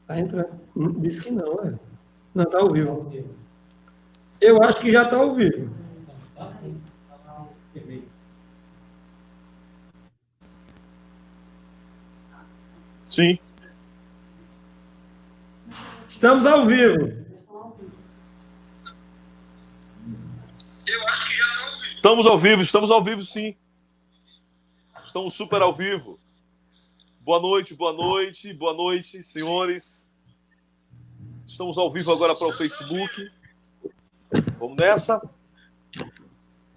Tá entrando. Disse que não, é. Não, tá ao vivo. Eu acho que já tá ao vivo. Sim. Estamos ao vivo. Estamos ao vivo, sim. Estamos super ao vivo. Boa noite, senhores. Estamos ao vivo agora para o Facebook. Vamos nessa?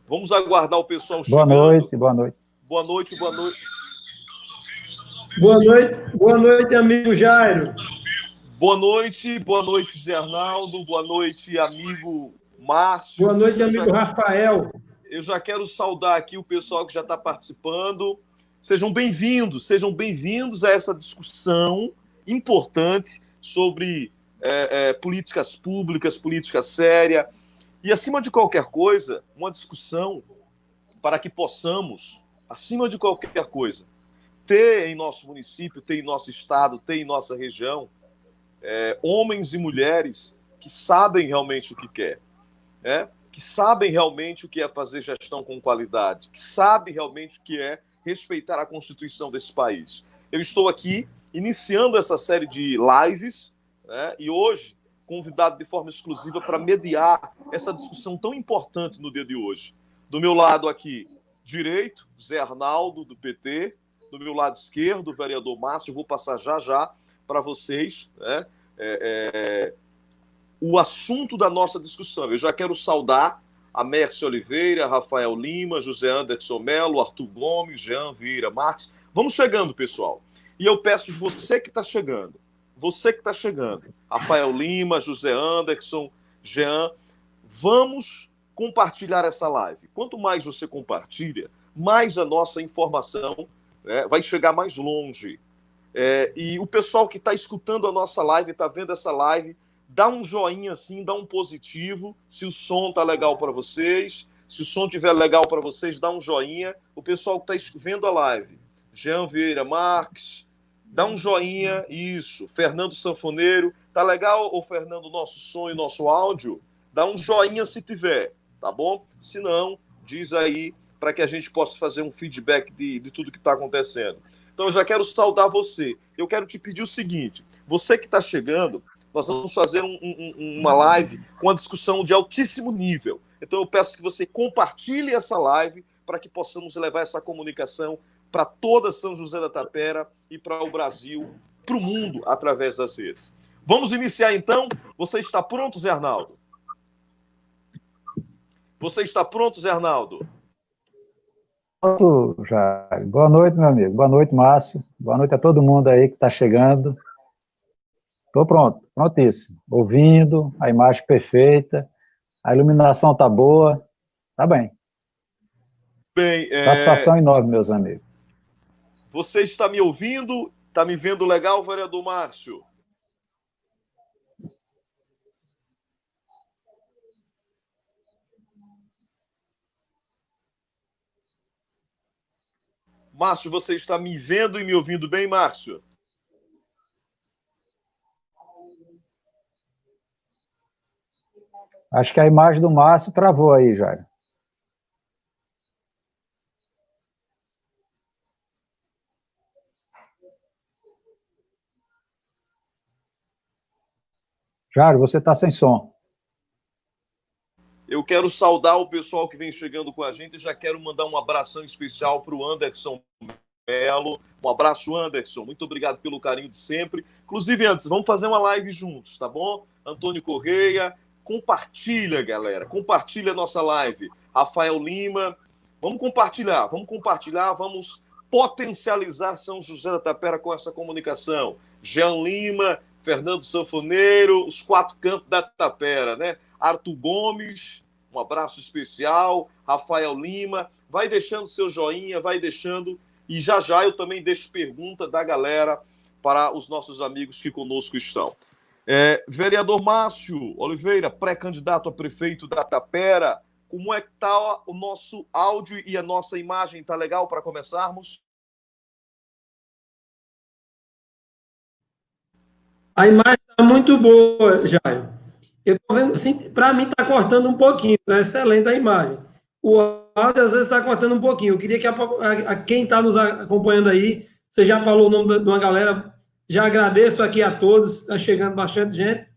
Vamos aguardar o pessoal chegando. Boa noite. Boa noite. Boa noite, amigo Jairo. Boa noite, Zé Arnaldo. Boa noite, amigo Márcio. Boa noite, amigo Rafael. Eu já quero saudar aqui o pessoal que já está participando. Sejam bem-vindos a essa discussão importante sobre políticas públicas, política séria. E, acima de qualquer coisa, uma discussão para que possamos, acima de qualquer coisa, ter em nosso município, ter em nosso estado, ter em nossa região, homens e mulheres que sabem realmente o que quer, que sabem realmente o que é fazer gestão com qualidade, que sabem realmente o que é respeitar a Constituição desse país. Eu estou aqui iniciando essa série de lives, e hoje convidado de forma exclusiva para mediar essa discussão tão importante no dia de hoje. Do meu lado aqui direito, Zé Arnaldo, do PT. Do meu lado esquerdo, o vereador Márcio. Eu vou passar já para vocês o assunto da nossa discussão. Eu já quero saudar a Mércia Oliveira, Rafael Lima, José Anderson Melo, Arthur Gomes, Jean Vieira Marques. Vamos chegando, pessoal. E eu peço você que está chegando, Rafael Lima, José Anderson, Jean, vamos compartilhar essa live. Quanto mais você compartilha, mais a nossa informação vai chegar mais longe. E o pessoal que está escutando a nossa live, está vendo essa live, dá um joinha assim, dá um positivo, se o som tá legal para vocês. Se o som estiver legal para vocês, dá um joinha. O pessoal que está vendo a live, Jean Vieira Marques, dá um joinha, isso. Fernando Sanfoneiro, tá legal, ô Fernando, nosso som e nosso áudio? Dá um joinha se tiver, tá bom? Se não, diz aí para que a gente possa fazer um feedback de tudo que está acontecendo. Então eu já quero saudar você. Eu quero te pedir o seguinte, você que está chegando, nós vamos fazer uma live com uma discussão de altíssimo nível. Então eu peço que você compartilhe essa live para que possamos levar essa comunicação para toda São José da Tapera e para o Brasil, para o mundo, através das redes. Vamos iniciar então? Você está pronto, Zé Arnaldo? Pronto, já. Boa noite, meu amigo. Boa noite, Márcio. Boa noite a todo mundo aí que está chegando. Estou pronto, prontíssimo. Ouvindo, a imagem perfeita, a iluminação está boa, tá bem. Satisfação enorme, meus amigos. Você está me ouvindo? Está me vendo legal, vereador Márcio? Márcio, você está me vendo e me ouvindo bem, Márcio? Acho que a imagem do Márcio travou aí, Jairo. Jairo, você está sem som. Eu quero saudar o pessoal que vem chegando com a gente e já quero mandar um abração especial para o Anderson Melo. Um abraço, Anderson. Muito obrigado pelo carinho de sempre. Inclusive, antes, vamos fazer uma live juntos, tá bom? Antônio Correia, compartilha, galera. Compartilha a nossa live. Rafael Lima, vamos compartilhar, vamos potencializar São José da Tapera com essa comunicação. Jean Lima, Fernando Sanfoneiro, os quatro cantos da Tapera, né? Arthur Gomes, um abraço especial. Rafael Lima, vai deixando seu joinha, vai deixando. E já eu também deixo pergunta da galera para os nossos amigos que conosco estão. Vereador Márcio Oliveira, pré-candidato a prefeito da Tapera, como é que está o nosso áudio e a nossa imagem? Está legal para começarmos? A imagem está muito boa, Jair. Eu estou vendo, assim, para mim está cortando um pouquinho, está excelente a imagem. O áudio às vezes está cortando um pouquinho. Eu queria que quem está nos acompanhando aí, você já falou o nome de uma galera, já agradeço aqui a todos, está chegando bastante gente.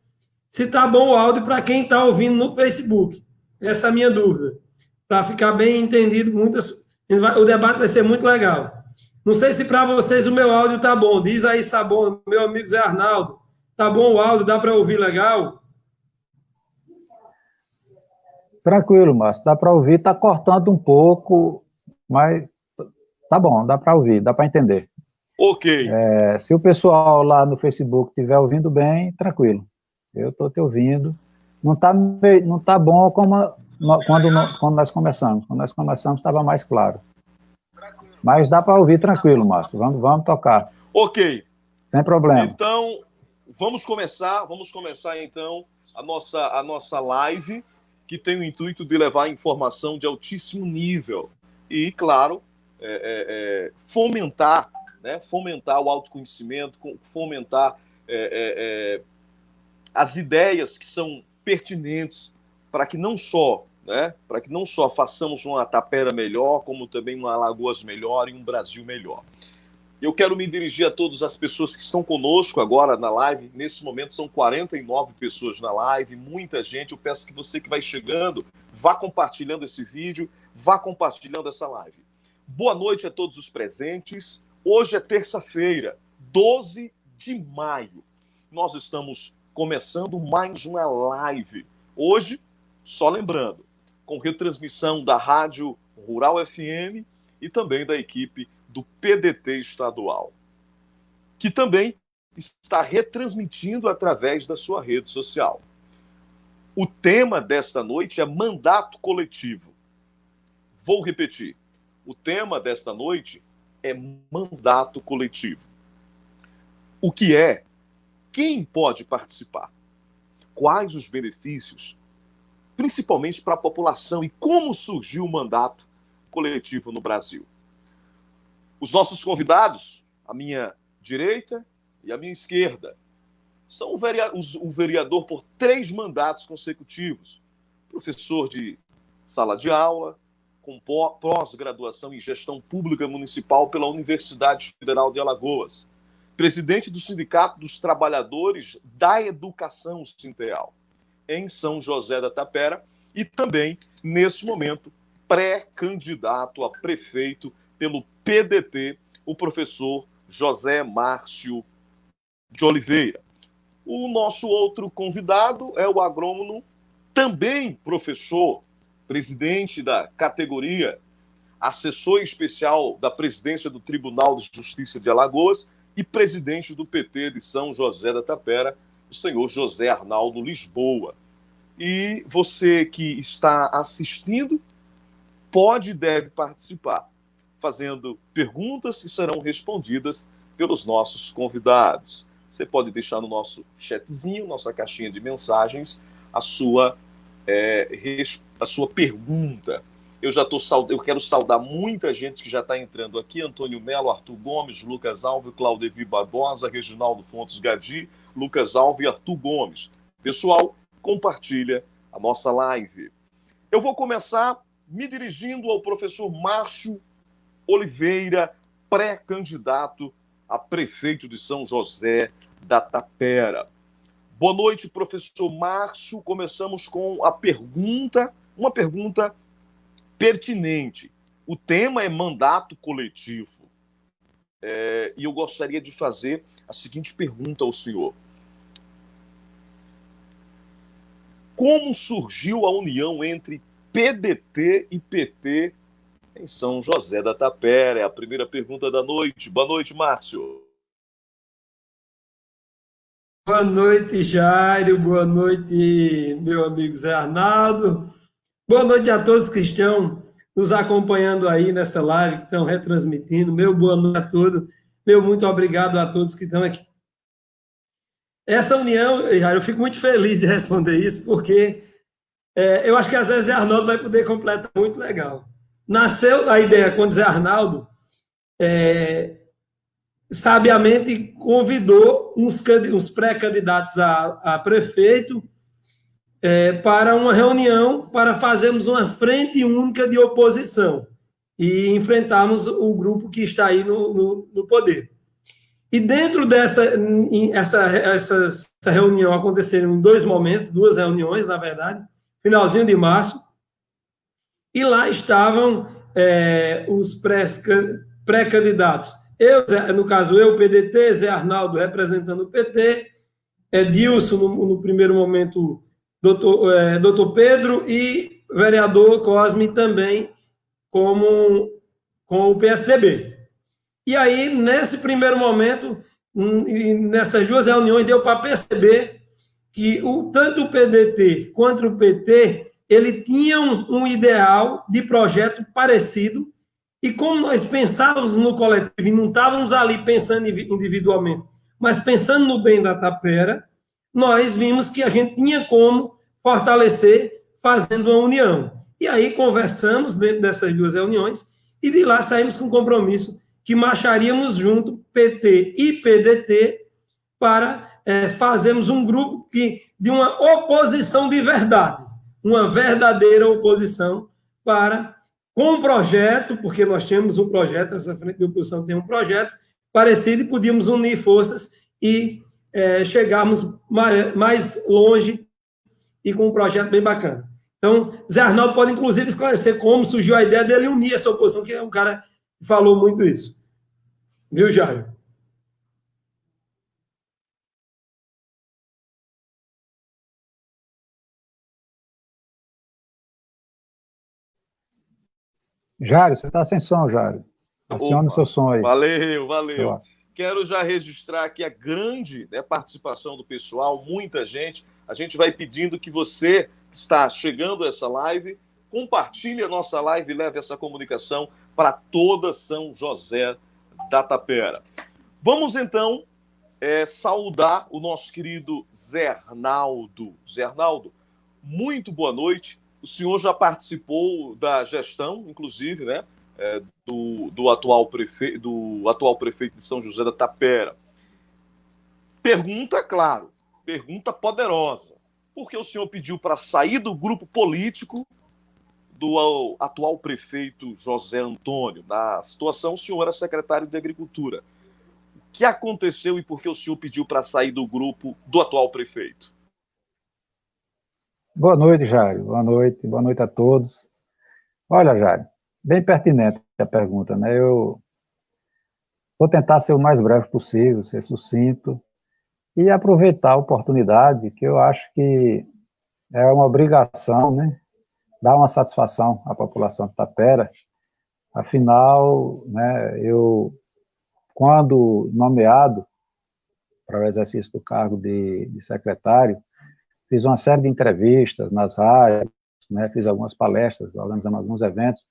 Se está bom o áudio para quem está ouvindo no Facebook. Essa é a minha dúvida. Para ficar bem entendido, o debate vai ser muito legal. Não sei se para vocês o meu áudio está bom. Diz aí se está bom, meu amigo Zé Arnaldo. Está bom o áudio? Dá para ouvir legal? Tranquilo, Márcio, dá para ouvir, está cortando um pouco, mas tá bom, dá para ouvir, dá para entender. Ok. Se o pessoal lá no Facebook estiver ouvindo bem, tranquilo, eu estou te ouvindo. Não tá bom como quando nós começamos. Quando nós começamos estava mais claro. Mas dá para ouvir tranquilo, Márcio, vamos tocar. Ok. Sem problema. Então, vamos começar então a nossa live, que tem o intuito de levar informação de altíssimo nível e, claro, fomentar o autoconhecimento, fomentar as ideias que são pertinentes para que não só façamos uma Tapera melhor, como também uma Alagoas melhor e um Brasil melhor. Eu quero me dirigir a todas as pessoas que estão conosco agora na live. Nesse momento são 49 pessoas na live, muita gente. Eu peço que você que vai chegando, vá compartilhando esse vídeo, vá compartilhando essa live. Boa noite a todos os presentes. Hoje é terça-feira, 12 de maio. Nós estamos começando mais uma live. Hoje, só lembrando, com retransmissão da Rádio Rural FM e também da equipe do PDT estadual, que também está retransmitindo através da sua rede social. O tema desta noite é mandato coletivo. Vou repetir. O tema desta noite é mandato coletivo. O que é? Quem pode participar? Quais os benefícios? Principalmente para a população, e como surgiu o mandato coletivo no Brasil. Os nossos convidados, à minha direita e à minha esquerda, são um vereador por 3 mandatos consecutivos, professor de sala de aula, com pós-graduação em gestão pública municipal pela Universidade Federal de Alagoas, presidente do Sindicato dos Trabalhadores da Educação Sinteal, em São José da Tapera, e também, nesse momento, pré-candidato a prefeito pelo PDT, o professor José Márcio de Oliveira. O nosso outro convidado é o agrônomo, também professor, presidente da categoria, assessor especial da presidência do Tribunal de Justiça de Alagoas e presidente do PT de São José da Tapera, o senhor José Arnaldo Lisboa. E você que está assistindo pode e deve participar, fazendo perguntas que serão respondidas pelos nossos convidados. Você pode deixar no nosso chatzinho, nossa caixinha de mensagens, a sua pergunta. Eu quero saudar muita gente que já está entrando aqui: Antônio Melo, Arthur Gomes, Lucas Alves, Claudevi Barbosa, Reginaldo Fontes Gadi, Lucas Alves e Arthur Gomes. Pessoal, compartilha a nossa live. Eu vou começar me dirigindo ao professor Márcio Oliveira, pré-candidato a prefeito de São José da Tapera. Boa noite, professor Márcio. Começamos com uma pergunta pertinente. O tema é mandato coletivo. E eu gostaria de fazer a seguinte pergunta ao senhor. Como surgiu a união entre PDT e PT em São José da Tapera? É a primeira pergunta da noite. Boa noite, Márcio. Boa noite, Jairo. Boa noite, meu amigo Zé Arnaldo. Boa noite a todos que estão nos acompanhando aí nessa live, que estão retransmitindo. Meu boa noite a todos. Meu muito obrigado a todos que estão aqui. Essa união, Jairo, eu fico muito feliz de responder isso, porque eu acho que às vezes Zé Arnaldo vai poder completar muito legal. Nasceu a ideia quando Zé Arnaldo sabiamente convidou uns pré-candidatos a prefeito para uma reunião para fazermos uma frente única de oposição e enfrentarmos o grupo que está aí no poder. E dentro essa reunião aconteceram em 2 momentos, 2 reuniões, na verdade, finalzinho de março, e lá estavam os pré-candidatos. No caso, eu, PDT, Zé Arnaldo representando o PT, Edilson, no primeiro momento, doutor Pedro, e vereador Cosme também com o PSDB. E aí, nesse primeiro momento, nessas 2 reuniões, deu para perceber que tanto o PDT quanto o PT, ele tinham um ideal de projeto parecido, e como nós pensávamos no coletivo, e não estávamos ali pensando individualmente, mas pensando no bem da Tapera, nós vimos que a gente tinha como fortalecer fazendo uma união. E aí conversamos dentro dessas 2 reuniões, e de lá saímos com um compromisso que marcharíamos junto, PT e PDT, para fazermos um grupo de uma oposição de verdade, uma verdadeira oposição com um projeto, porque nós tínhamos um projeto, essa frente de oposição tem um projeto parecido, e podíamos unir forças e chegarmos mais longe e com um projeto bem bacana. Então, Zé Arnaldo pode, inclusive, esclarecer como surgiu a ideia dele unir essa oposição, que é um cara que falou muito isso. Viu, Jair? Jário, você está sem som, Jário. Acione o seu som aí. Valeu. Quero já registrar aqui a grande participação do pessoal, muita gente. A gente vai pedindo que você que está chegando a essa live, compartilhe a nossa live e leve essa comunicação para toda São José da Tapera. Vamos, então, saudar o nosso querido Zé Arnaldo. Zé Arnaldo, muito boa noite. O senhor já participou da gestão, inclusive, né, do atual prefeito de São José da Tapera. Pergunta, claro, pergunta poderosa. Por que o senhor pediu para sair do grupo político do atual prefeito José Antônio? Na situação, o senhor era secretário de Agricultura. O que aconteceu e por que o senhor pediu para sair do grupo do atual prefeito? Boa noite, Jário. Boa noite a todos. Olha, Jário, bem pertinente a pergunta, né? Eu vou tentar ser o mais breve possível, ser sucinto e aproveitar a oportunidade, que eu acho que é uma obrigação, né? Dar uma satisfação à população de Tapera. Afinal, né, eu, quando nomeado para o exercício do cargo de secretário, fiz uma série de entrevistas nas rádios, né, fiz algumas palestras, organizamos alguns eventos,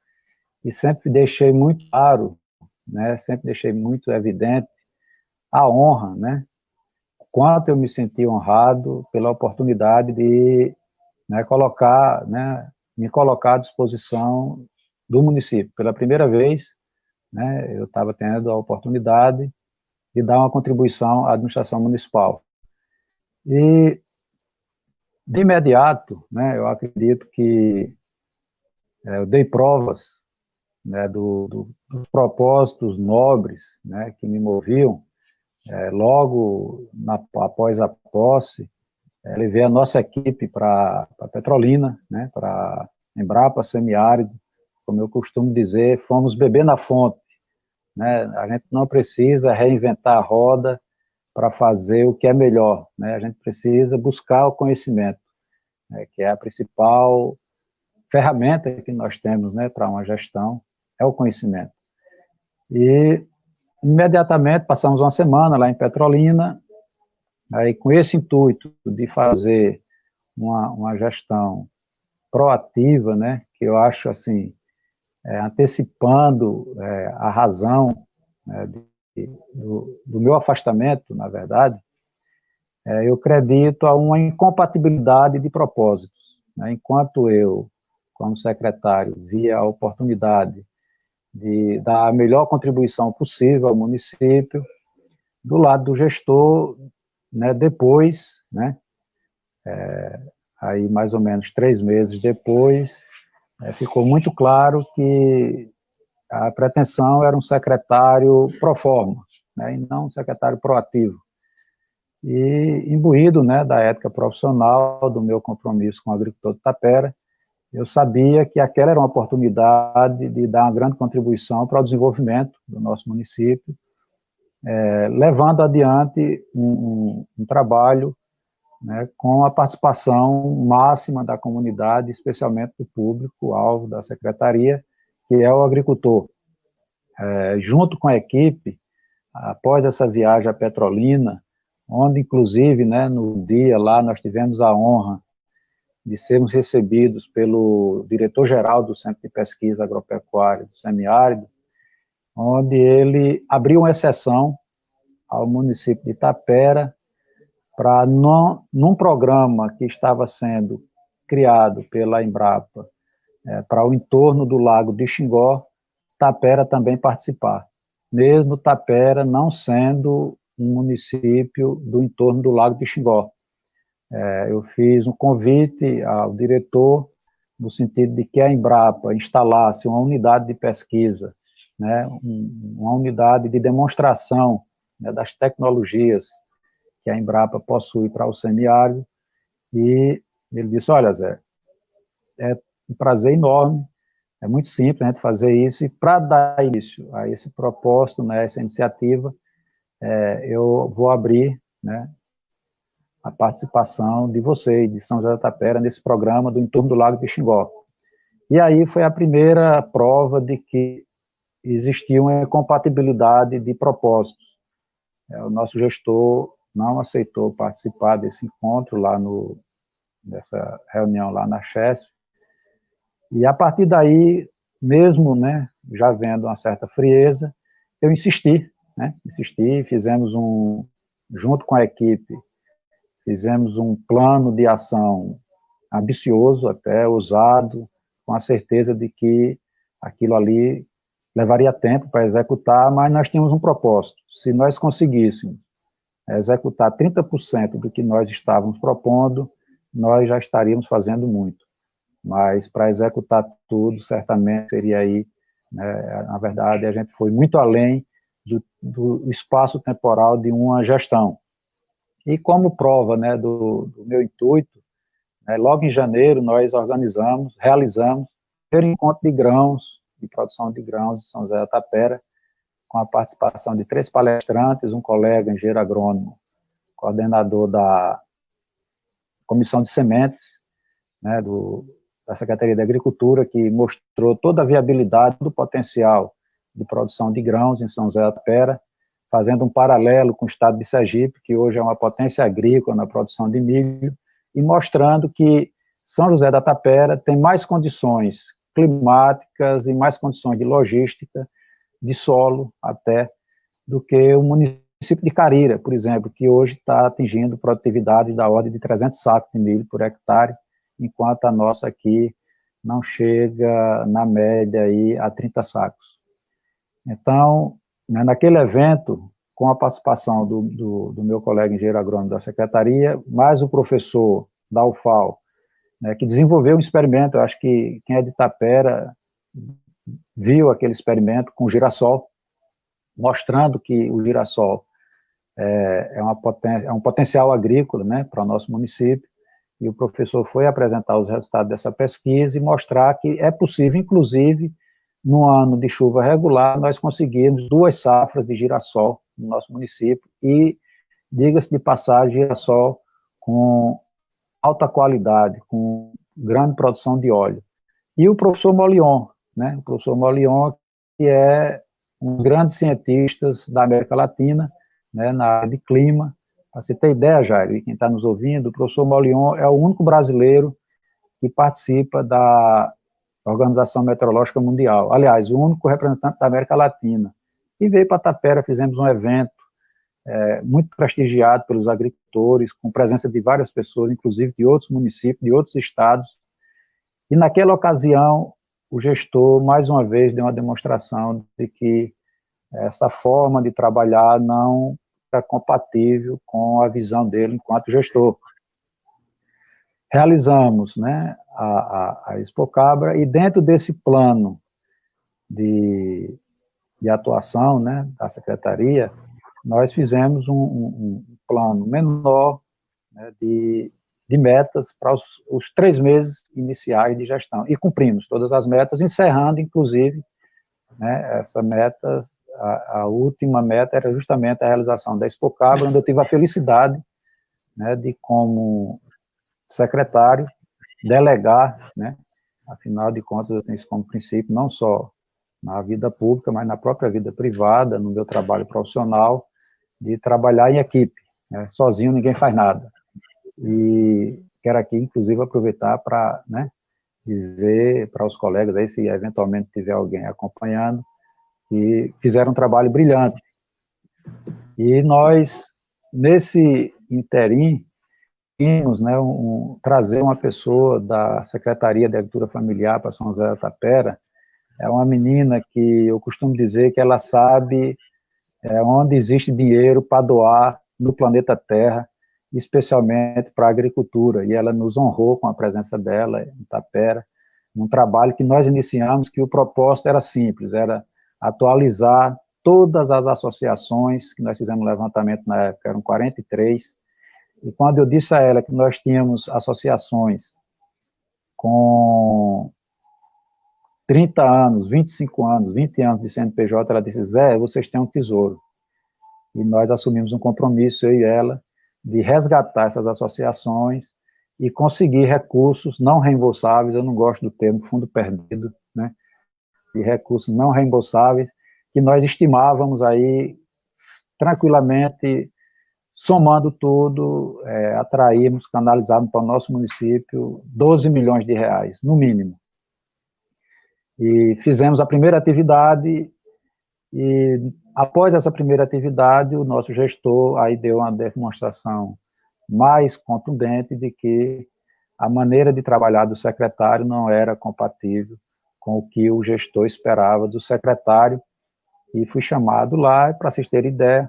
e sempre deixei muito claro, né, sempre deixei muito evidente a honra, né, quanto eu me senti honrado pela oportunidade de, né, me colocar à disposição do município. Pela primeira vez, né, eu estava tendo a oportunidade de dar uma contribuição à administração municipal. E, de imediato, né, eu acredito que eu dei provas, né, dos propósitos nobres, né, que me moviam. Logo após a posse, levei a nossa equipe para Petrolina, né, para Embrapa Semiárido, como eu costumo dizer, fomos beber na fonte, né, a gente não precisa reinventar a roda para fazer o que é melhor, né, a gente precisa buscar o conhecimento, né, que é a principal ferramenta que nós temos, né, para uma gestão, é o conhecimento. E, imediatamente, passamos uma semana lá em Petrolina, aí com esse intuito de fazer uma gestão proativa, né, que eu acho assim, antecipando a razão, né, do meu afastamento, na verdade, eu acredito a uma incompatibilidade de propósitos, né, enquanto eu, como secretário, via a oportunidade de dar a melhor contribuição possível ao município, do lado do gestor, né, depois, né, aí mais ou menos 3 meses depois, ficou muito claro que a pretensão era um secretário pro forma, né, e não um secretário proativo. E imbuído, né, da ética profissional, do meu compromisso com o agricultor de Tapera, eu sabia que aquela era uma oportunidade de dar uma grande contribuição para o desenvolvimento do nosso município, levando adiante um trabalho, né, com a participação máxima da comunidade, especialmente do público-alvo da secretaria, que é o agricultor. Junto com a equipe, após essa viagem a Petrolina, onde, inclusive, né, no dia lá, nós tivemos a honra de sermos recebidos pelo diretor-geral do Centro de Pesquisa Agropecuária do Semiárido, onde ele abriu uma exceção ao município de Itapera para, num programa que estava sendo criado pela Embrapa para o entorno do Lago de Xingó, Tapera também participar, mesmo Tapera não sendo um município do entorno do Lago de Xingó. Eu fiz um convite ao diretor no sentido de que a Embrapa instalasse uma unidade de pesquisa, né, uma unidade de demonstração, né, das tecnologias que a Embrapa possui para o semiárido, e ele disse: olha, Zé, é um prazer enorme, é muito simples a gente fazer isso, e para dar início a esse propósito, né, essa iniciativa, eu vou abrir, né, a participação de vocês, de São José da Tapera, nesse programa do Entorno do Lago de Xingó. E aí foi a primeira prova de que existia uma incompatibilidade de propósitos. O nosso gestor não aceitou participar desse encontro lá dessa reunião lá na Chesf, e a partir daí, mesmo, né, já vendo uma certa frieza, eu insisti, fizemos junto com a equipe, fizemos um plano de ação ambicioso, até ousado, com a certeza de que aquilo ali levaria tempo para executar, mas nós tínhamos um propósito. Se nós conseguíssemos executar 30% do que nós estávamos propondo, nós já estaríamos fazendo muito. Mas para executar tudo, certamente seria aí, né, na verdade, a gente foi muito além do espaço temporal de uma gestão. E como prova, né, do meu intuito, né, logo em janeiro nós realizamos o primeiro encontro de grãos, de produção de grãos de São José da Tapera, com a participação de 3 palestrantes, um colega engenheiro agrônomo, coordenador da Comissão de Sementes, né, da Secretaria de Agricultura, que mostrou toda a viabilidade do potencial de produção de grãos em São José da Tapera, fazendo um paralelo com o estado de Sergipe, que hoje é uma potência agrícola na produção de milho, e mostrando que São José da Tapera tem mais condições climáticas e mais condições de logística, de solo até, do que o município de Carira, por exemplo, que hoje está atingindo produtividade da ordem de 300 sacos de milho por hectare, enquanto a nossa aqui não chega, na média, aí, a 30 sacos. Então, né, naquele evento, com a participação do meu colega engenheiro agrônomo da secretaria, mais o professor da UFAL, né, que desenvolveu um experimento, eu acho que quem é de Itapera viu aquele experimento com o girassol, mostrando que o girassol é um potencial agrícola, né, para o nosso município, e o professor foi apresentar os resultados dessa pesquisa e mostrar que é possível, inclusive, no ano de chuva regular, nós conseguimos 2 safras de girassol no nosso município, e, diga-se de passagem, girassol com alta qualidade, com grande produção de óleo. E o professor Molion, né, o professor Molion, que é um dos grandes cientistas da América Latina, né, na área de clima. Para você ter ideia, Jair, e quem está nos ouvindo, o professor Molion é o único brasileiro que participa da Organização Meteorológica Mundial. Aliás, o único representante da América Latina. E veio para Tapera, fizemos um evento muito prestigiado pelos agricultores, com presença de várias pessoas, inclusive de outros municípios, de outros estados. E naquela ocasião, o gestor, mais uma vez, deu uma demonstração de que essa forma de trabalhar não compatível com a visão dele enquanto gestor. Realizamos, né, a Expocabra, e dentro desse plano de atuação, né, da Secretaria, nós fizemos um plano menor, né, de metas para os 3 meses iniciais de gestão, e cumprimos todas as metas, encerrando, inclusive, né, essa meta, a última meta era justamente a realização da Expocabra, onde eu tive a felicidade, né, de, como secretário, delegar, né, afinal de contas, eu tenho isso como princípio, não só na vida pública, mas na própria vida privada, no meu trabalho profissional, de trabalhar em equipe, né, sozinho ninguém faz nada. E quero aqui, inclusive, aproveitar para, né, dizer para os colegas aí, se eventualmente tiver alguém acompanhando, que fizeram um trabalho brilhante. E nós, nesse interim, queríamos, né, trazer uma pessoa da Secretaria de Agricultura Familiar para São José da Tapera. É uma menina que eu costumo dizer que ela sabe onde existe dinheiro para doar no planeta Terra, especialmente para a agricultura, e ela nos honrou com a presença dela em Tapera, um trabalho que nós iniciamos, que o propósito era simples, era atualizar todas as associações, que nós fizemos um levantamento na época, eram 43, e quando eu disse a ela que nós tínhamos associações com 30 anos, 25 anos, 20 anos de CNPJ, ela disse: Zé, vocês têm um tesouro. E nós assumimos um compromisso, eu e ela, de resgatar essas associações e conseguir recursos não reembolsáveis, eu não gosto do termo fundo perdido, né, de recursos não reembolsáveis, que nós estimávamos aí, tranquilamente, somando tudo, atrairmos, canalizarmos para o nosso município 12 milhões de reais, no mínimo. E fizemos a primeira atividade, e após essa primeira atividade, o nosso gestor aí deu uma demonstração mais contundente de que a maneira de trabalhar do secretário não era compatível com o que o gestor esperava do secretário, e fui chamado lá, para vocês terem ideia,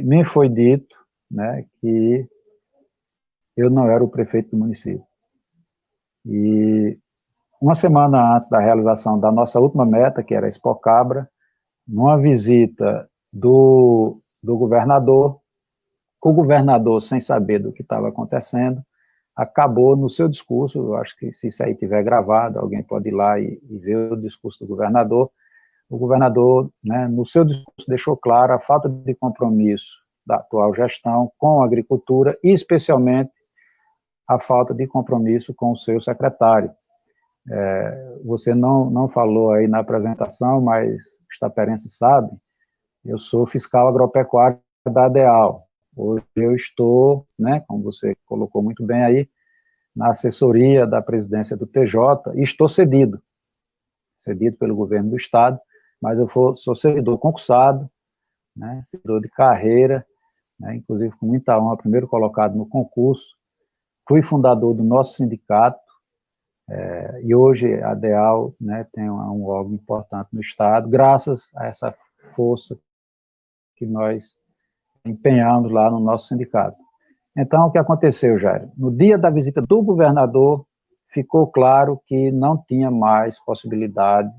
me foi dito, né, que eu não era o prefeito do município. E uma semana antes da realização da nossa última meta, que era a Expocabra, numa visita do governador, o governador, sem saber do que estava acontecendo, acabou no seu discurso, eu acho que se isso aí tiver gravado, alguém pode ir lá e ver o discurso do governador. O governador, né, no seu discurso, deixou clara a falta de compromisso da atual gestão com a agricultura, e especialmente a falta de compromisso com o seu secretário. Você não falou aí na apresentação, mas os taperenses sabem, eu sou fiscal agropecuário da ADEAL. Hoje eu estou, né, como você colocou muito bem aí, na assessoria da presidência do TJ, e estou cedido pelo governo do estado, mas eu sou servidor concursado, né, servidor de carreira, né, inclusive com muita honra, primeiro colocado no concurso, fui fundador do nosso sindicato, e hoje a ADEAL, né, tem um órgão importante no estado, graças a essa força que nós empenhamos lá no nosso sindicato. Então, o que aconteceu, Jair? No dia da visita do governador, ficou claro que não tinha mais possibilidade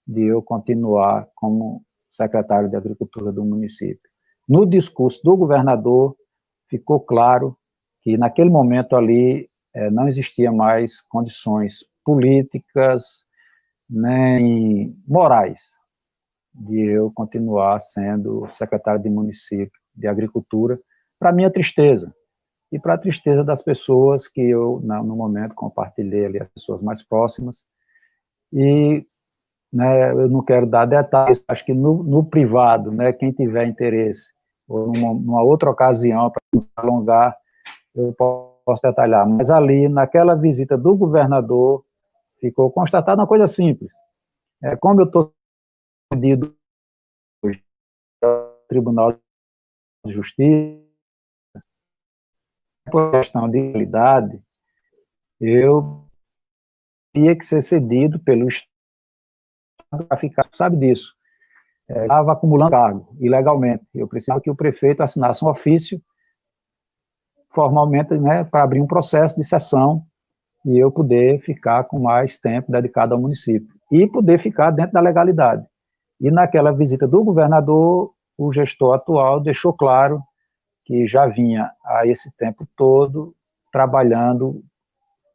de eu continuar como secretário de Agricultura do município. No discurso do governador, ficou claro que naquele momento ali não existia mais condições políticas nem morais de eu continuar sendo secretário de município de Agricultura, para minha tristeza, e para a tristeza das pessoas que eu, no momento, compartilhei ali, as pessoas mais próximas, e, né, eu não quero dar detalhes, acho que no privado, né, quem tiver interesse, ou numa outra ocasião, para não alongar, eu posso detalhar, mas ali, naquela visita do governador, ficou constatada uma coisa simples, como eu estou pedido hoje ao Tribunal de Justiça, por questão de legalidade, eu tinha que ser cedido pelo Estado para ficar, sabe disso. estava acumulando cargo ilegalmente. Eu precisava que o prefeito assinasse um ofício formalmente, né, para abrir um processo de cessão e eu poder ficar com mais tempo dedicado ao município e poder ficar dentro da legalidade. E naquela visita do governador, o gestor atual deixou claro que já vinha a esse tempo todo trabalhando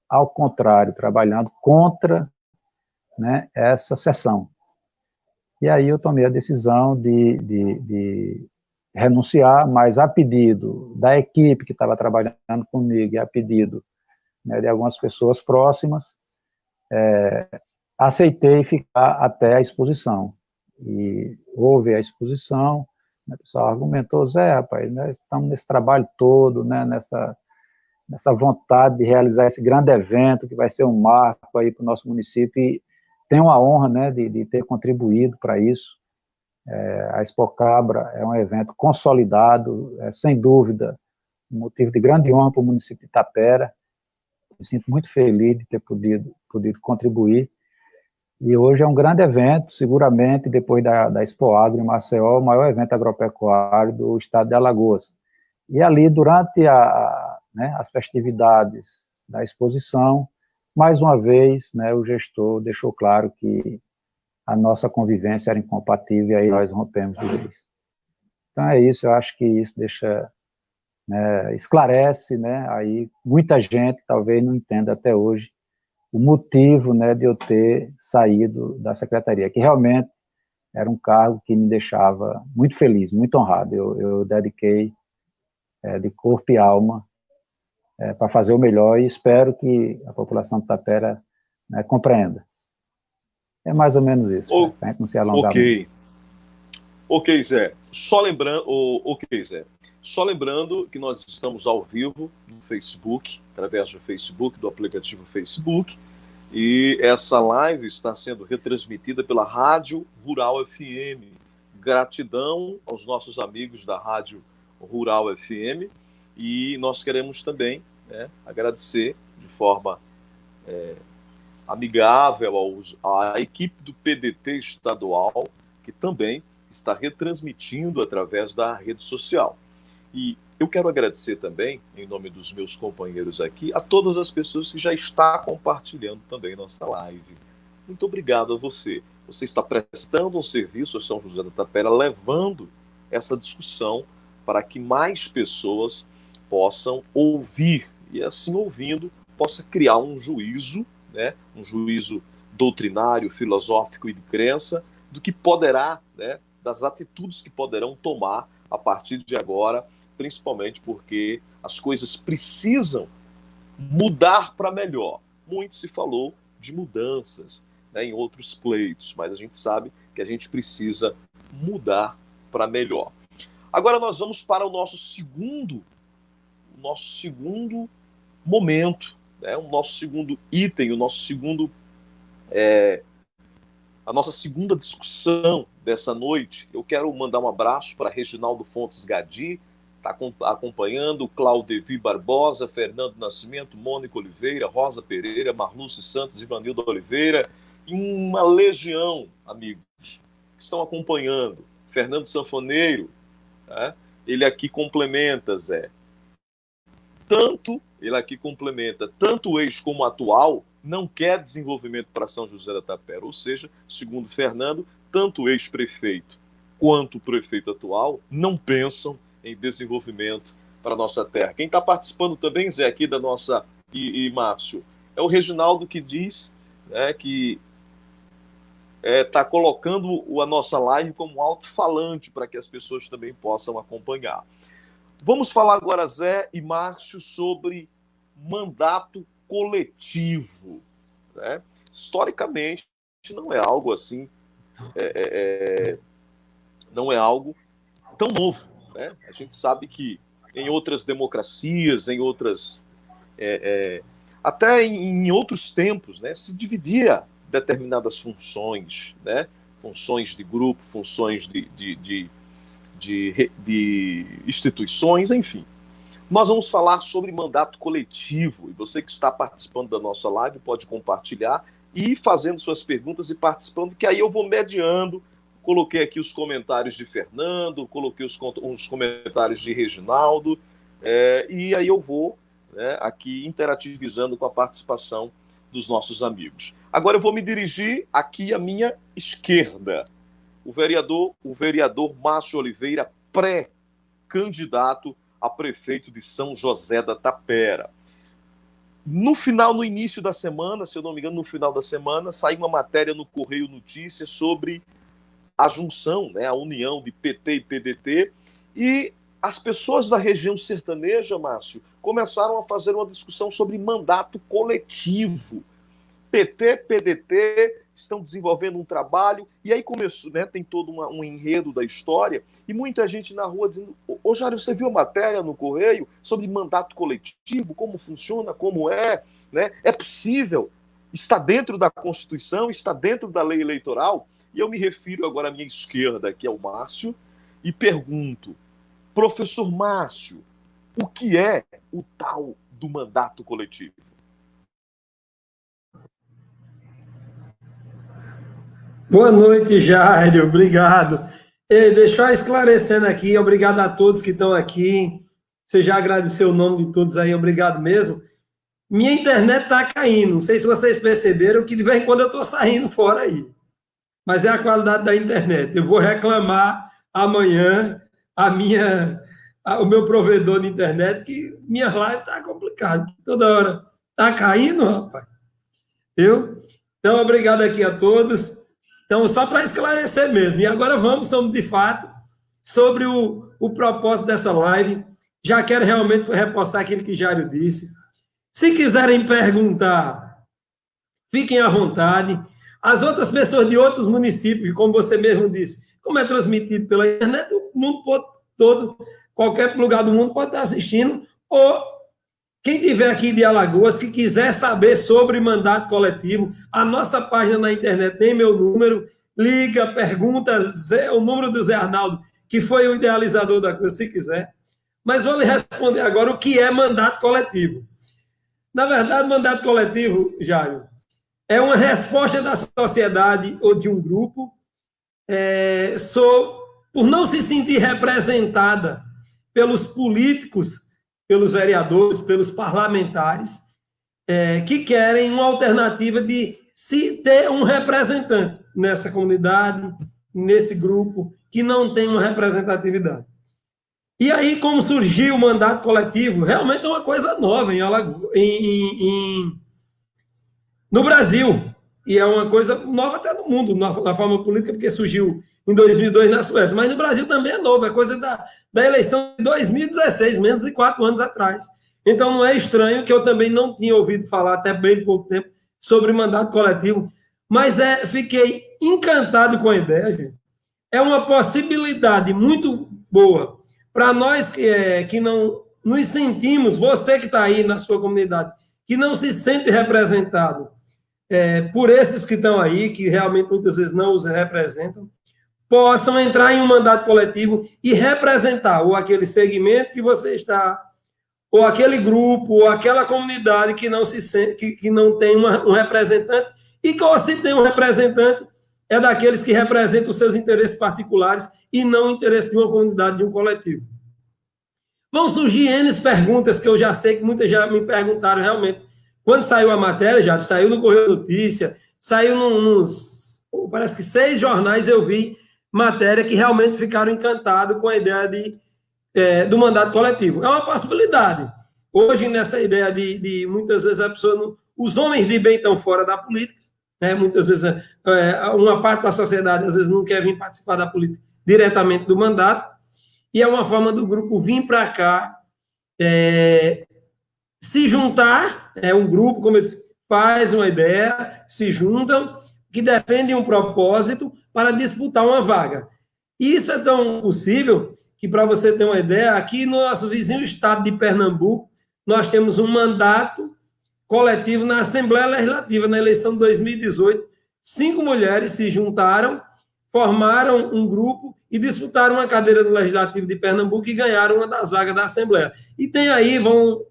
ao contrário, trabalhando contra, né, essa cessão. E aí eu tomei a decisão de renunciar, mas a pedido da equipe que estava trabalhando comigo e a pedido, né, de algumas pessoas próximas, aceitei ficar até a exposição. E houve a exposição, né, o pessoal argumentou, Zé, rapaz, nós estamos nesse trabalho todo, né, nessa vontade de realizar esse grande evento, que vai ser um marco aí para o nosso município, e tenho a honra, né, de ter contribuído para isso. A Expocabra é um evento consolidado, sem dúvida, um motivo de grande honra para o município de Itapera. Me sinto muito feliz de ter podido contribuir. E hoje é um grande evento, seguramente, depois da Expo Agro em Maceió, o maior evento agropecuário do estado de Alagoas. E ali, durante né, as festividades da exposição, mais uma vez, né, o gestor deixou claro que a nossa convivência era incompatível e aí nós rompemos de vez. Então é isso, eu acho que isso deixa, né, esclarece, né, aí muita gente talvez não entenda até hoje o motivo, né, de eu ter saído da secretaria, que realmente era um cargo que me deixava muito feliz, muito honrado. Eu dediquei de corpo e alma para fazer o melhor e espero que a população de Itapera, né, compreenda. É mais ou menos isso, para a gente não se alongar muito. Ok, Zé. Só lembrando que nós estamos ao vivo no Facebook, através do Facebook, do aplicativo Facebook, e essa live está sendo retransmitida pela Rádio Rural FM. Gratidão aos nossos amigos da Rádio Rural FM, e nós queremos também, né, agradecer de forma amigável à equipe do PDT estadual, que também está retransmitindo através da rede social. E eu quero agradecer também, em nome dos meus companheiros aqui, a todas as pessoas que já estão compartilhando também nossa live. Muito obrigado a você. Você está prestando um serviço a São José da Tapera, levando essa discussão para que mais pessoas possam ouvir, e assim ouvindo, possa criar um juízo, né, um juízo doutrinário, filosófico e de crença, do que poderá, né, das atitudes que poderão tomar a partir de agora, principalmente porque as coisas precisam mudar para melhor. Muito se falou de mudanças, né, em outros pleitos, mas a gente sabe que a gente precisa mudar para melhor. Agora nós vamos para o nosso segundo momento, né, o nosso segundo item, a nossa segunda discussão dessa noite. Eu quero mandar um abraço para Reginaldo Fontes Gadi, está acompanhando, Claudevi Barbosa, Fernando Nascimento, Mônica Oliveira, Rosa Pereira, Marluce Santos, Ivanildo Oliveira, e uma legião, amigos, que estão acompanhando. Fernando Sanfoneiro, né? Ele aqui complementa, Zé. Tanto o ex como o atual não quer desenvolvimento para São José da Tapera, ou seja, segundo Fernando, tanto o ex-prefeito quanto o prefeito atual não pensam em desenvolvimento para a nossa terra. Quem está participando também, Zé, aqui da nossa, e Márcio, é o Reginaldo, que diz, né, que está colocando a nossa live como alto-falante para que as pessoas também possam acompanhar. Vamos falar agora, Zé e Márcio, sobre mandato coletivo, né? Historicamente, não é algo assim, não é algo tão novo, né? A gente sabe que em outras democracias, até em outros tempos, né, se dividia determinadas funções, né? Funções de grupo, funções de instituições, enfim. Nós vamos falar sobre mandato coletivo, e você que está participando da nossa live pode compartilhar e ir fazendo suas perguntas e participando, que aí eu vou mediando coloquei aqui os comentários de Fernando, coloquei os comentários de Reginaldo, e aí eu vou, né, aqui interativizando com a participação dos nossos amigos. Agora eu vou me dirigir aqui à minha esquerda. O vereador Márcio Oliveira, pré-candidato a prefeito de São José da Tapera. No início da semana, se eu não me engano, no final da semana, saiu uma matéria no Correio Notícias sobre a junção, né, a união de PT e PDT, e as pessoas da região sertaneja, Márcio, começaram a fazer uma discussão sobre mandato coletivo. PT, PDT estão desenvolvendo um trabalho, e aí começou, né, tem todo um enredo da história, e muita gente na rua dizendo: ô Jário, você viu a matéria no Correio sobre mandato coletivo, como funciona, como é, né? É possível, está dentro da Constituição, está dentro da lei eleitoral? E eu me refiro agora à minha esquerda, que é o Márcio, e pergunto: professor Márcio, o que é o tal do mandato coletivo? Boa noite, Jairo. Obrigado. Deixa eu esclarecendo aqui, obrigado a todos que estão aqui. Você já agradeceu o nome de todos aí, obrigado mesmo. Minha internet está caindo, não sei se vocês perceberam que de vez em quando eu estou saindo fora aí. Mas é a qualidade da internet. Eu vou reclamar amanhã o meu provedor de internet, que minha live está complicada. Toda hora está caindo, rapaz. Então, obrigado aqui a todos. Então, só para esclarecer mesmo. E agora vamos, de fato, sobre o propósito dessa live. Já quero realmente reforçar aquilo que Jário disse. Se quiserem perguntar, fiquem à vontade. As outras pessoas de outros municípios, como você mesmo disse, como é transmitido pela internet, o mundo todo, qualquer lugar do mundo pode estar assistindo. Ou quem tiver aqui de Alagoas, que quiser saber sobre mandato coletivo, a nossa página na internet tem meu número, liga, pergunta, o número do Zé Arnaldo, que foi o idealizador da coisa, se quiser. Mas vou lhe responder agora o que é mandato coletivo. Na verdade, mandato coletivo, Jário, é uma resposta da sociedade ou de um grupo por não se sentir representada pelos políticos, pelos vereadores, pelos parlamentares, que querem uma alternativa de se ter um representante nessa comunidade, nesse grupo, que não tem uma representatividade. E aí, como surgiu o mandato coletivo, realmente é uma coisa nova no Brasil, e é uma coisa nova até no mundo, na forma política, porque surgiu em 2002 na Suécia, mas no Brasil também é novo, é coisa da eleição de 2016, menos de 4 anos atrás. Então não é estranho que eu também não tinha ouvido falar até bem pouco tempo sobre mandato coletivo, mas fiquei encantado com a ideia, gente. É uma possibilidade muito boa para nós que não nos sentimos, você que está aí na sua comunidade, que não se sente representado por esses que estão aí, que realmente muitas vezes não os representam, possam entrar em um mandato coletivo e representar ou aquele segmento que você está, ou aquele grupo, ou aquela comunidade que não se sente, que não tem um representante, e que, ou se tem um representante, é daqueles que representam os seus interesses particulares e não o interesse de uma comunidade, de um coletivo. Vão surgir N perguntas que eu já sei que muitas já me perguntaram realmente. Quando saiu a matéria, já saiu no Correio Notícia, saiu parece que 6 jornais eu vi matéria que realmente ficaram encantados com a ideia do mandato coletivo. É uma possibilidade. Hoje, nessa ideia de muitas vezes a pessoa, os homens de bem estão fora da política, né? Muitas vezes uma parte da sociedade às vezes não quer vir participar da política diretamente do mandato, e é uma forma do grupo vir para cá, se juntar, um grupo, como eu disse, faz uma ideia, se juntam, que defendem um propósito para disputar uma vaga. E isso é tão possível que, para você ter uma ideia, aqui no nosso vizinho estado de Pernambuco, nós temos um mandato coletivo na Assembleia Legislativa, na eleição de 2018. 5 mulheres se juntaram, formaram um grupo e disputaram uma cadeira do Legislativo de Pernambuco e ganharam uma das vagas da Assembleia. E tem aí,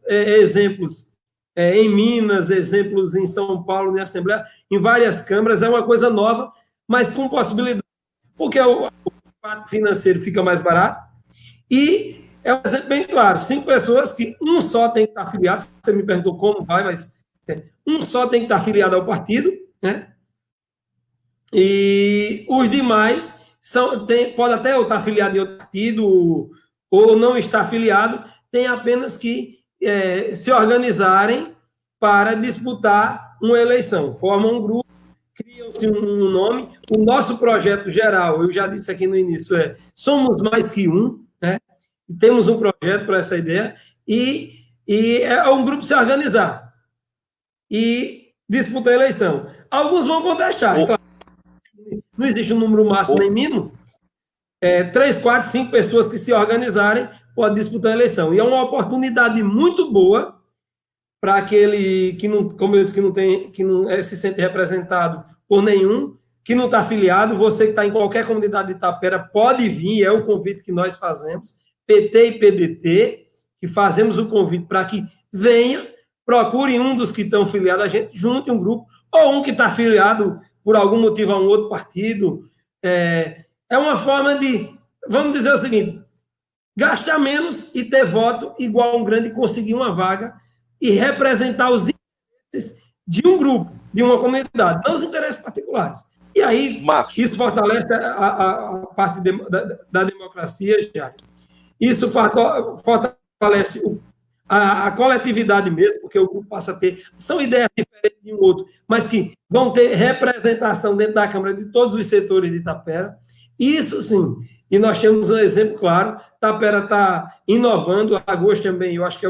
exemplos em Minas, exemplos em São Paulo, na Assembleia, em várias câmaras, é uma coisa nova, mas com possibilidade. porque o fato financeiro fica mais barato. E é um exemplo bem claro: 5 pessoas que um só tem que estar afiliado. Você me perguntou como vai, mas um só tem que estar afiliado ao partido, né? E os demais pode até eu estar afiliado em outro partido ou não estar afiliado, tem apenas que se organizarem para disputar uma eleição. Formam um grupo, criam-se um nome. O nosso projeto geral, eu já disse aqui no início, Somos Mais Que Um, né? Temos um projeto para essa ideia, e é um grupo se organizar e disputar a eleição. Alguns vão contestar, claro. Não existe um número máximo nem mínimo. 3, 4, 5 pessoas que se organizarem podem disputar a eleição. E é uma oportunidade muito boa para aquele que não, como eu disse, que não se sente representado por nenhum, que não está afiliado. Você que está em qualquer comunidade de Itapera pode vir, é o convite que nós fazemos, PT e PDT, que fazemos o convite para que venha, procure um dos que estão afiliados a gente, junte um grupo, ou um que está afiliado por algum motivo a um outro partido. É uma forma de, vamos dizer o seguinte, gastar menos e ter voto igual a um grande, conseguir uma vaga e representar os interesses de um grupo, de uma comunidade, não os interesses particulares. E aí, isso fortalece a parte da democracia, Thiago. Isso fortalece a coletividade mesmo, porque o grupo passa a ter... São ideias diferentes de um outro, mas que vão ter representação dentro da Câmara de todos os setores de Itapera. Isso sim. E nós temos um exemplo claro. Itapera está inovando, Alagoas também, eu acho que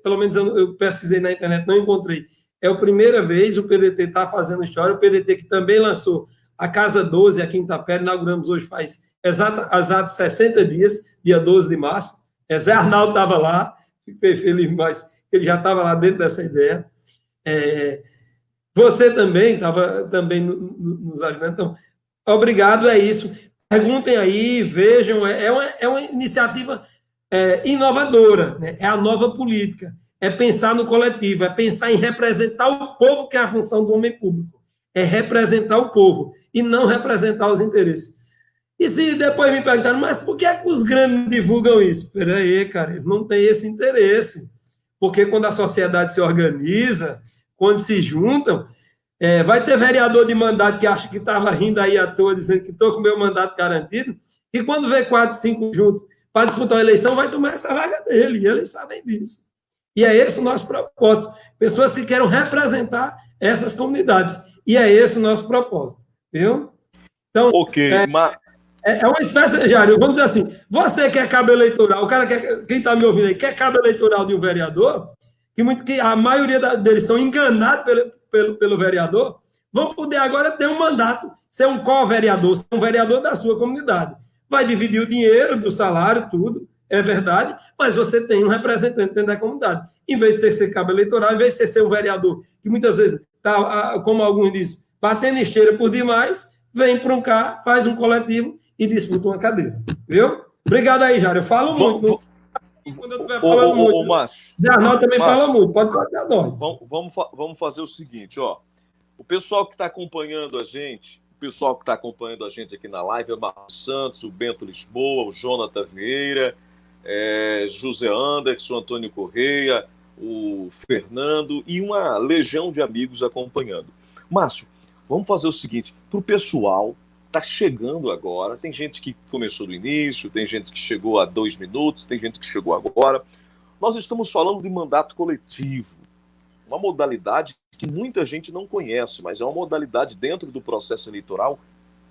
pelo menos eu pesquisei na internet, não encontrei. É a primeira vez o PDT está fazendo história, o PDT que também lançou a Casa 12 aqui em Itapera, inauguramos hoje faz exatos 60 dias, dia 12 de março. Zé Arnaldo estava lá, fiquei feliz, mas ele já estava lá dentro dessa ideia. Você também estava também nos ajudando. Então, obrigado, é isso. Perguntem aí, vejam, é uma iniciativa inovadora, né? É a nova política, é pensar no coletivo, é pensar em representar o povo, que é a função do homem público, é representar o povo e não representar os interesses. E se depois me perguntaram, mas por que é que os grandes divulgam isso? Espera aí, cara, eles não têm esse interesse, porque quando a sociedade se organiza, quando se juntam, vai ter vereador de mandato que acha que estava rindo aí à toa, dizendo que estou com o meu mandato garantido, e quando vê 4, 5 juntos para disputar a eleição, vai tomar essa vaga dele, e eles sabem disso. E é esse o nosso propósito. Pessoas que queiram representar essas comunidades. E é esse o nosso propósito. Viu? Então, é uma espécie, Jário, vamos dizer assim, você quer cabo eleitoral, o cara quem está me ouvindo aí, quer cabo eleitoral de um vereador, que a maioria deles são enganados pelo vereador, vão poder agora ter um mandato, ser um co-vereador, ser um vereador da sua comunidade. Vai dividir o dinheiro do salário, tudo, é verdade, mas você tem um representante dentro da comunidade. Em vez de ser cabo eleitoral, em vez de ser um vereador, que muitas vezes está, como alguns dizem, batendo esteira por demais, vem para um cá, faz um coletivo e disputa uma cadeira. Viu? Obrigado aí, Jário. Eu falo muito. Quando eu estiver falando muito. Márcio, Arnaldo também fala muito. Pode cortar nós. Vamos fazer o seguinte, ó. O pessoal que está acompanhando a gente, aqui na live é o Marcos Santos, o Bento Lisboa, o Jonathan Vieira, José Anderson, Antônio Correia, o Fernando e uma legião de amigos acompanhando. Márcio, vamos fazer o seguinte, para o pessoal está chegando agora, tem gente que começou do início, tem gente que chegou há 2 minutos, tem gente que chegou agora. Nós estamos falando de mandato coletivo, uma modalidade que muita gente não conhece, mas é uma modalidade dentro do processo eleitoral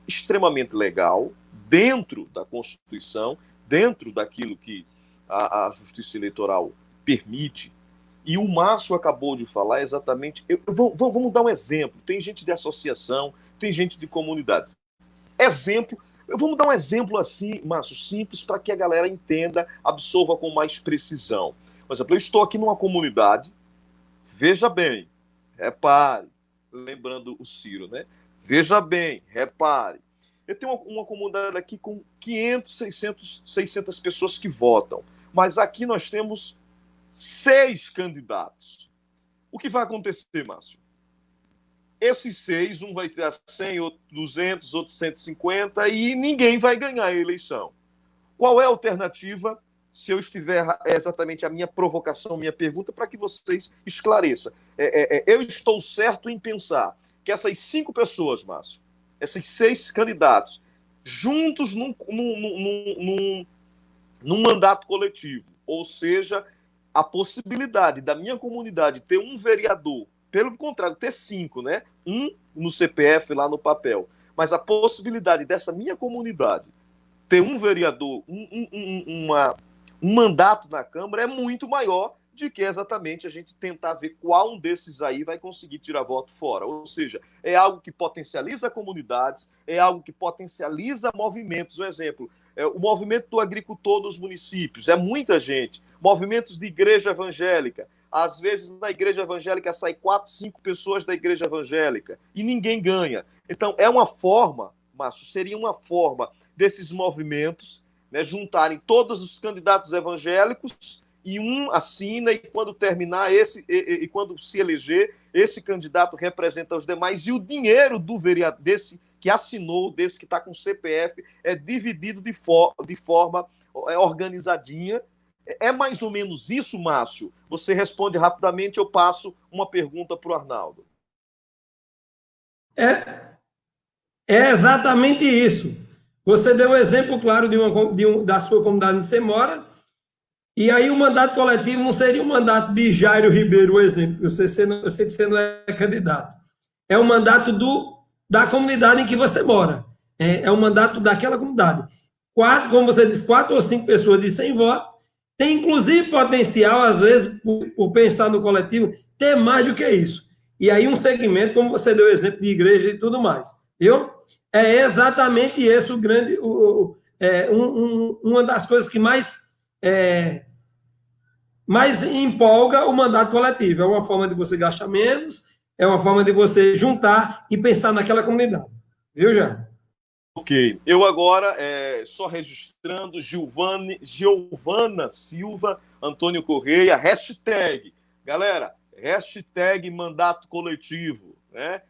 extremamente legal, dentro da Constituição, dentro daquilo que a Justiça Eleitoral permite. E o Márcio acabou de falar exatamente... Vamos dar um exemplo. Tem gente de associação, tem gente de comunidades. Vamos dar um exemplo assim, Márcio, simples, para que a galera entenda, absorva com mais precisão. Por exemplo, eu estou aqui numa comunidade, veja bem, repare, lembrando o Ciro, né? Veja bem, repare. Eu tenho uma comunidade aqui com 500, 600 pessoas que votam, mas aqui nós temos 6 candidatos. O que vai acontecer, Márcio? Esses 6, um vai tirar 100, outro 200, outro 150, e ninguém vai ganhar a eleição. Qual é a alternativa? Se eu estiver, é exatamente a minha provocação, minha pergunta, para que vocês esclareçam. Eu estou certo em pensar que essas 5 pessoas, Márcio, esses 6 candidatos, juntos num mandato coletivo, ou seja, a possibilidade da minha comunidade ter um vereador, pelo contrário, ter 5, né? Um no CPF, lá no papel, mas a possibilidade dessa minha comunidade ter um vereador, um mandato na Câmara é muito maior de que exatamente a gente tentar ver qual um desses aí vai conseguir tirar voto fora. Ou seja, é algo que potencializa comunidades, é algo que potencializa movimentos. Um exemplo, o movimento do agricultor dos municípios, é muita gente. Movimentos de igreja evangélica. Às vezes, na igreja evangélica, sai 4, 5 pessoas da igreja evangélica e ninguém ganha. Então, é uma forma, Márcio, seria uma forma desses movimentos, né, juntarem todos os candidatos evangélicos e um assina, e quando terminar e quando se eleger, esse candidato representa os demais, e o dinheiro do vereador, desse que assinou, desse que está com CPF, é dividido de forma organizadinha. É mais ou menos isso, Márcio? Você responde rapidamente, eu passo uma pergunta para o Arnaldo. É exatamente isso. Você deu um exemplo claro da sua comunidade onde você mora, e aí o mandato coletivo não seria o mandato de Jairo Ribeiro, o exemplo. Eu sei que você não é candidato. É o mandato da comunidade em que você mora. É o mandato daquela comunidade. 4, como você disse, 4 ou 5 pessoas de 100 votos, tem inclusive potencial, às vezes, por pensar no coletivo, ter mais do que isso. E aí um segmento, como você deu exemplo de igreja e tudo mais. Viu? É exatamente esse o grande... uma das coisas que mais empolga o mandato coletivo. É uma forma de você gastar menos, é uma forma de você juntar e pensar naquela comunidade. Viu, Jair? Ok. Eu agora, só registrando, Giovana Silva, Antônio Correia, hashtag. Galera, hashtag mandato coletivo, né?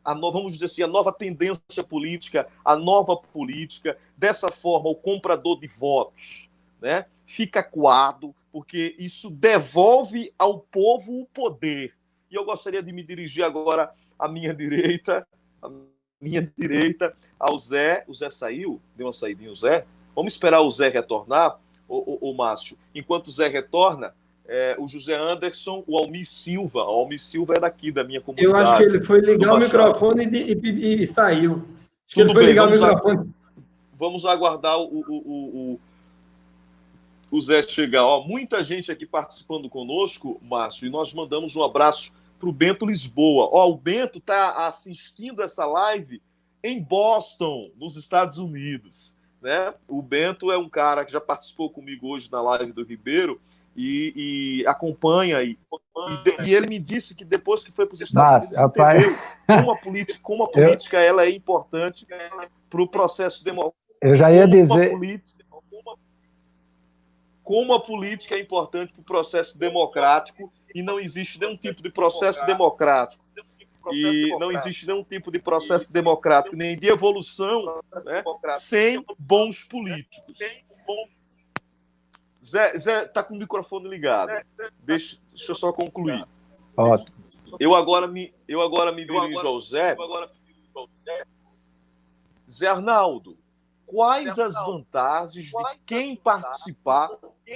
Vamos dizer assim, a nova tendência política, a nova política. Dessa forma, o comprador de votos, né, fica acuado, porque isso devolve ao povo o poder. E eu gostaria de me dirigir agora à minha direita, ao Zé. O Zé saiu? Deu uma saidinha o Zé? Vamos esperar o Zé retornar, o Márcio. Enquanto o Zé retorna, o José Anderson, o Almir Silva. O Almir Silva é daqui, da minha comunidade. Eu acho que ele foi ligar o microfone e saiu. Acho que Tudo ele foi bem, ligar o microfone. Vamos aguardar o Zé chegar. Muita gente aqui participando conosco, Márcio, e nós mandamos um abraço para o Bento Lisboa. O Bento está assistindo essa live em Boston, nos Estados Unidos, né? O Bento é um cara que já participou comigo hoje na live do Ribeiro e acompanha. E ele me disse que depois que foi para os Estados Unidos, entendeu como a política ela é importante para o processo democrático. Eu já ia dizer... Como a política é importante para o processo democrático, e não existe nenhum tipo de processo democrático. E não existe nenhum tipo de processo democrático, nem de evolução, né, sem bons políticos. Zé está com o microfone ligado. Deixa eu só concluir. Ótimo. Eu agora me dirijo ao Zé. Zé Arnaldo, quais as vantagens de quem participar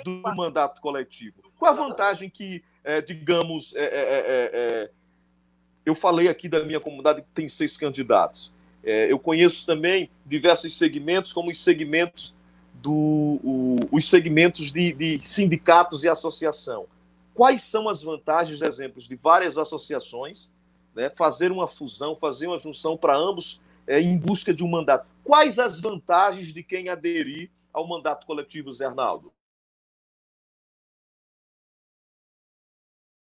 do mandato coletivo? Qual a vantagem que, digamos, eu falei aqui da minha comunidade que tem 6 candidatos. Eu conheço também diversos segmentos, como os segmentos de sindicatos e associação. Quais são as vantagens, exemplos de várias associações, né, fazer uma fusão, fazer uma junção para ambos em busca de um mandato? Quais as vantagens de quem aderir ao mandato coletivo, Zé Arnaldo?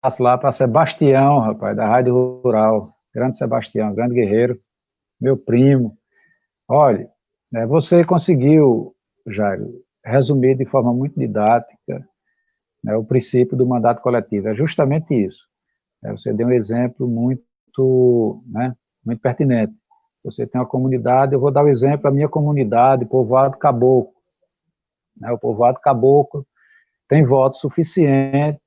Passo lá para Sebastião, rapaz, da Rádio Rural. Grande Sebastião, grande guerreiro, meu primo. Olha, você conseguiu, Jairo, resumir de forma muito didática, né, o princípio do mandato coletivo. É justamente isso. Você deu um exemplo muito muito, né, muito pertinente. Você tem uma comunidade, eu vou dar o exemplo da minha comunidade, Povoado Caboclo. Né, o Povoado Caboclo tem voto suficiente,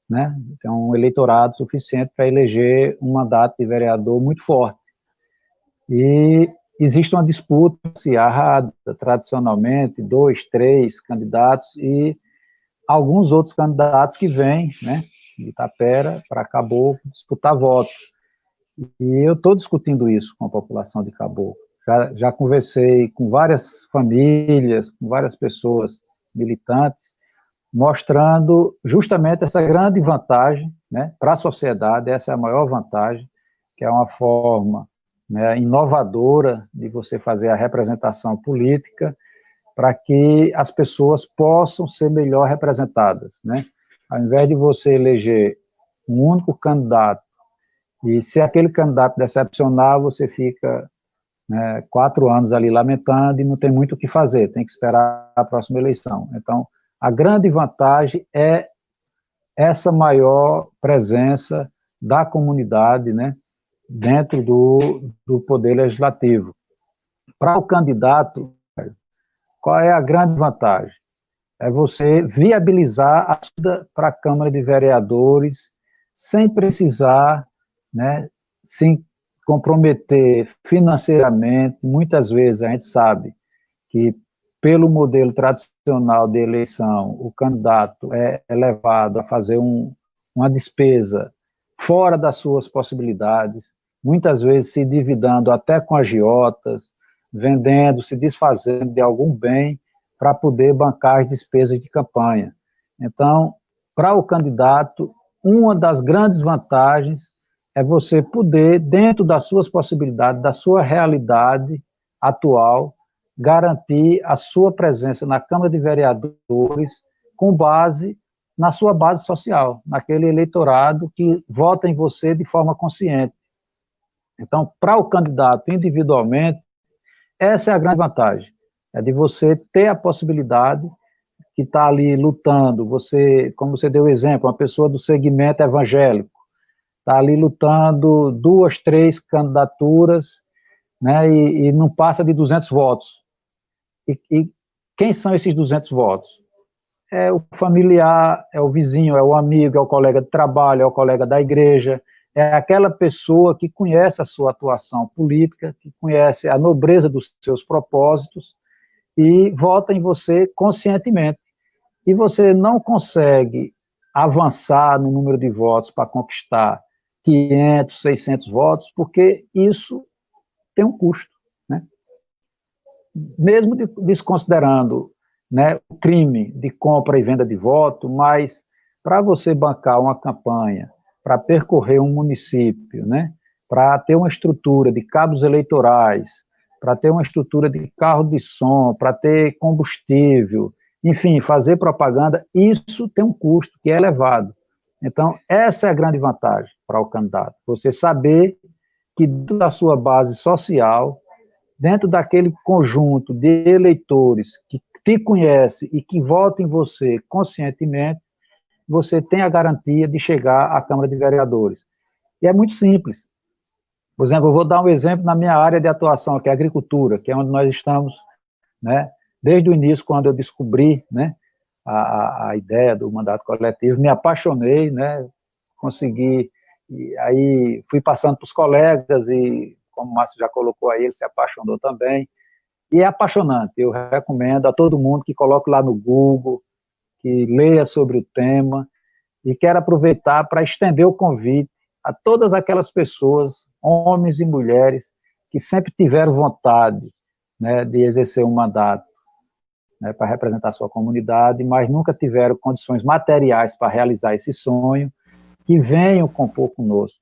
né, tem um eleitorado suficiente para eleger um mandato de vereador muito forte. E existe uma disputa acirrada, tradicionalmente, 2, 3 candidatos e alguns outros candidatos que vêm, né, de Itapera para Caboclo disputar votos. E eu estou discutindo isso com a população de Caboclo. Já conversei com várias famílias, com várias pessoas militantes, mostrando justamente essa grande vantagem, né, para a sociedade. Essa é a maior vantagem, que é uma forma, né, inovadora de você fazer a representação política para que as pessoas possam ser melhor representadas, né? Ao invés de você eleger um único candidato e se aquele candidato decepcionar, você fica, né, 4 anos ali lamentando e não tem muito o que fazer, tem que esperar a próxima eleição. Então, a grande vantagem é essa maior presença da comunidade, né, dentro do poder legislativo. Para o candidato, qual é a grande vantagem? É você viabilizar a ida para a Câmara de Vereadores sem precisar, né, se comprometer financeiramente. Muitas vezes a gente sabe que, pelo modelo tradicional de eleição, o candidato é levado a fazer uma despesa fora das suas possibilidades, muitas vezes se endividando até com agiotas, vendendo, se desfazendo de algum bem para poder bancar as despesas de campanha. Então, para o candidato, uma das grandes vantagens é você poder, dentro das suas possibilidades, da sua realidade atual, garantir a sua presença na Câmara de Vereadores com base na sua base social, naquele eleitorado que vota em você de forma consciente. Então, para o candidato individualmente, essa é a grande vantagem, é de você ter a possibilidade que está ali lutando, você, como você deu o exemplo, uma pessoa do segmento evangélico, está ali lutando 2, 3 candidaturas, né, e não passa de 200 votos. E quem são esses 200 votos? É o familiar, é o vizinho, é o amigo, é o colega de trabalho, é o colega da igreja, é aquela pessoa que conhece a sua atuação política, que conhece a nobreza dos seus propósitos e vota em você conscientemente. E você não consegue avançar no número de votos para conquistar 500, 600 votos, porque isso tem um custo, né? Mesmo desconsiderando, né, o crime de compra e venda de voto, mas para você bancar uma campanha, para percorrer um município, né, para ter uma estrutura de cabos eleitorais, para ter uma estrutura de carro de som, para ter combustível, enfim, fazer propaganda, isso tem um custo que é elevado. Então, essa é a grande vantagem para o candidato, você saber que dentro da sua base social, dentro daquele conjunto de eleitores que te conhece e que votam em você conscientemente, você tem a garantia de chegar à Câmara de Vereadores. E é muito simples. Por exemplo, eu vou dar um exemplo na minha área de atuação, que é a agricultura, que é onde nós estamos, né, desde o início, quando eu descobri, né, a ideia do mandato coletivo, me apaixonei, né, consegui, e aí fui passando para os colegas, e como o Márcio já colocou aí, ele se apaixonou também, e é apaixonante. Eu recomendo a todo mundo que coloque lá no Google, que leia sobre o tema, e quero aproveitar para estender o convite a todas aquelas pessoas, homens e mulheres, que sempre tiveram vontade, né, de exercer um mandato, né, para representar a sua comunidade, mas nunca tiveram condições materiais para realizar esse sonho, que venham compor conosco,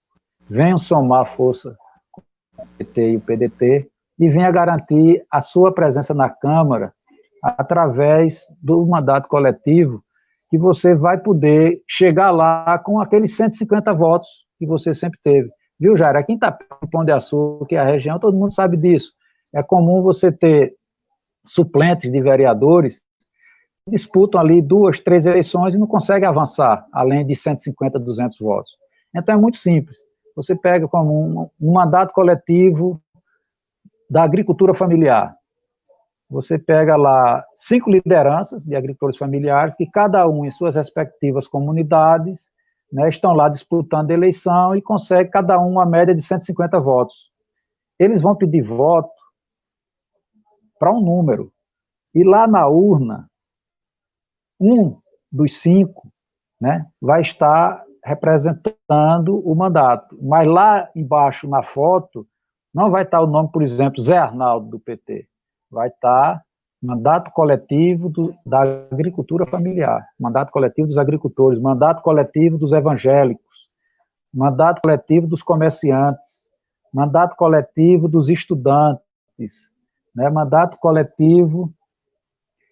venham somar força com o PT e o PDT, e venha garantir a sua presença na Câmara através do mandato coletivo, que você vai poder chegar lá com aqueles 150 votos que você sempre teve. Viu, Jair? Aqui em Pão de Açúcar, que é a região, todo mundo sabe disso. É comum você ter suplentes de vereadores que disputam ali 2, 3 eleições e não conseguem avançar, além de 150, 200 votos. Então é muito simples. Você pega como um mandato coletivo da agricultura familiar. Você pega lá 5 lideranças de agricultores familiares, que cada um em suas respectivas comunidades, né, estão lá disputando a eleição e consegue cada um uma média de 150 votos. Eles vão pedir voto para um número. E lá na urna, um dos 5, né, vai estar representando o mandato. Mas lá embaixo, na foto, não vai estar o nome, por exemplo, Zé Arnaldo, do PT. Vai estar mandato coletivo da agricultura familiar, mandato coletivo dos agricultores, mandato coletivo dos evangélicos, mandato coletivo dos comerciantes, mandato coletivo dos estudantes, né, mandato coletivo,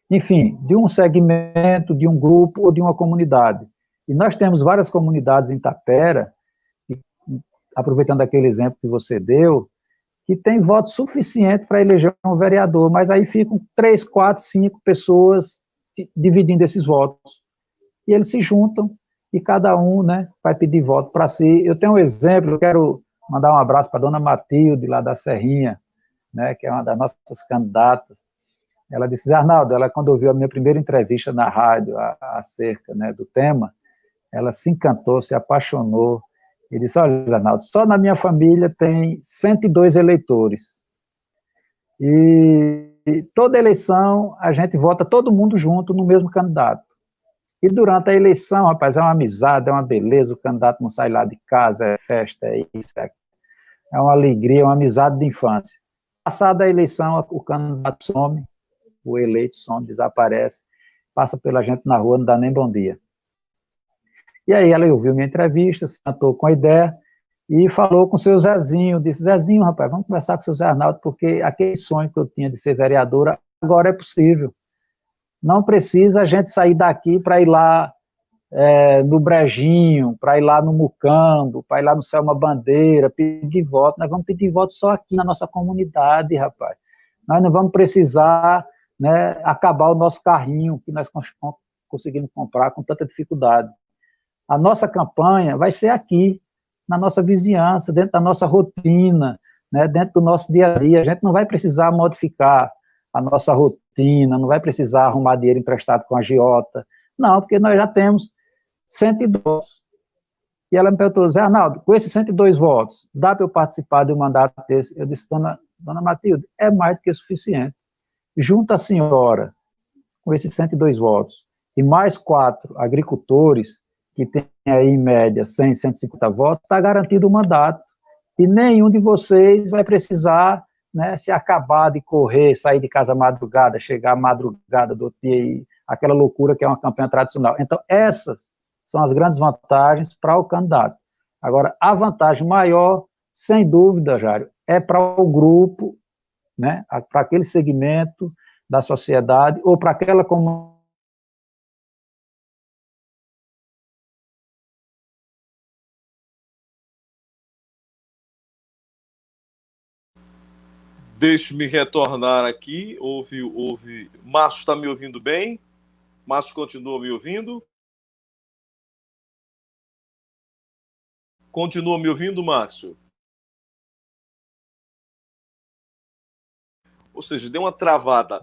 enfim, de um segmento, de um grupo ou de uma comunidade. E nós temos várias comunidades em Tapera, aproveitando aquele exemplo que você deu, que tem voto suficiente para eleger um vereador, mas aí ficam 3, 4, 5 pessoas dividindo esses votos. E eles se juntam e cada um, né, vai pedir voto para si. Eu tenho um exemplo, eu quero mandar um abraço para a dona Matilde, lá da Serrinha, né, que é uma das nossas candidatas. Ela disse, Arnaldo, ela quando ouviu a minha primeira entrevista na rádio acerca, né, do tema, ela se encantou, se apaixonou, e disse, olha, Arnaldo, só na minha família tem 102 eleitores. E toda eleição a gente vota todo mundo junto no mesmo candidato. E durante a eleição, rapaz, é uma amizade, é uma beleza, o candidato não sai lá de casa, é festa, é isso, é uma alegria, é uma amizade de infância. Passada a eleição, o candidato some, o eleito some, desaparece, passa pela gente na rua, não dá nem bom dia. E aí ela ouviu minha entrevista, se sentou com a ideia e falou com o seu Zezinho, disse, Zezinho, rapaz, vamos conversar com o seu Zé Arnaldo, porque aquele sonho que eu tinha de ser vereadora, agora é possível. Não precisa a gente sair daqui para ir lá no Brejinho, para ir lá no Mucambo, para ir lá no Selma Bandeira, pedir voto. Nós vamos pedir voto só aqui na nossa comunidade, rapaz. Nós não vamos precisar, né, acabar o nosso carrinho que nós conseguimos comprar com tanta dificuldade. A nossa campanha vai ser aqui, na nossa vizinhança, dentro da nossa rotina, né, dentro do nosso dia a dia. A gente não vai precisar modificar a nossa rotina, não vai precisar arrumar dinheiro emprestado com a agiota. Não, porque nós já temos 102. E ela me perguntou, Zé Arnaldo, com esses 102 votos, dá para eu participar de um mandato desse? Eu disse, dona Matilde, é mais do que suficiente. Junto a senhora, com esses 102 votos, e mais 4 agricultores, que tem aí em média 100, 150 votos, está garantido o mandato. E nenhum de vocês vai precisar, né, se acabar de correr, sair de casa madrugada, chegar madrugada do outro dia, e aquela loucura que é uma campanha tradicional. Então, essas são as grandes vantagens para o candidato. Agora, a vantagem maior, sem dúvida, Jário, é para o grupo, né, para aquele segmento da sociedade, ou para aquela comunidade. Deixe-me retornar aqui. Márcio está me ouvindo bem? Márcio continua me ouvindo? Continua me ouvindo, Márcio? Ou seja, deu uma travada,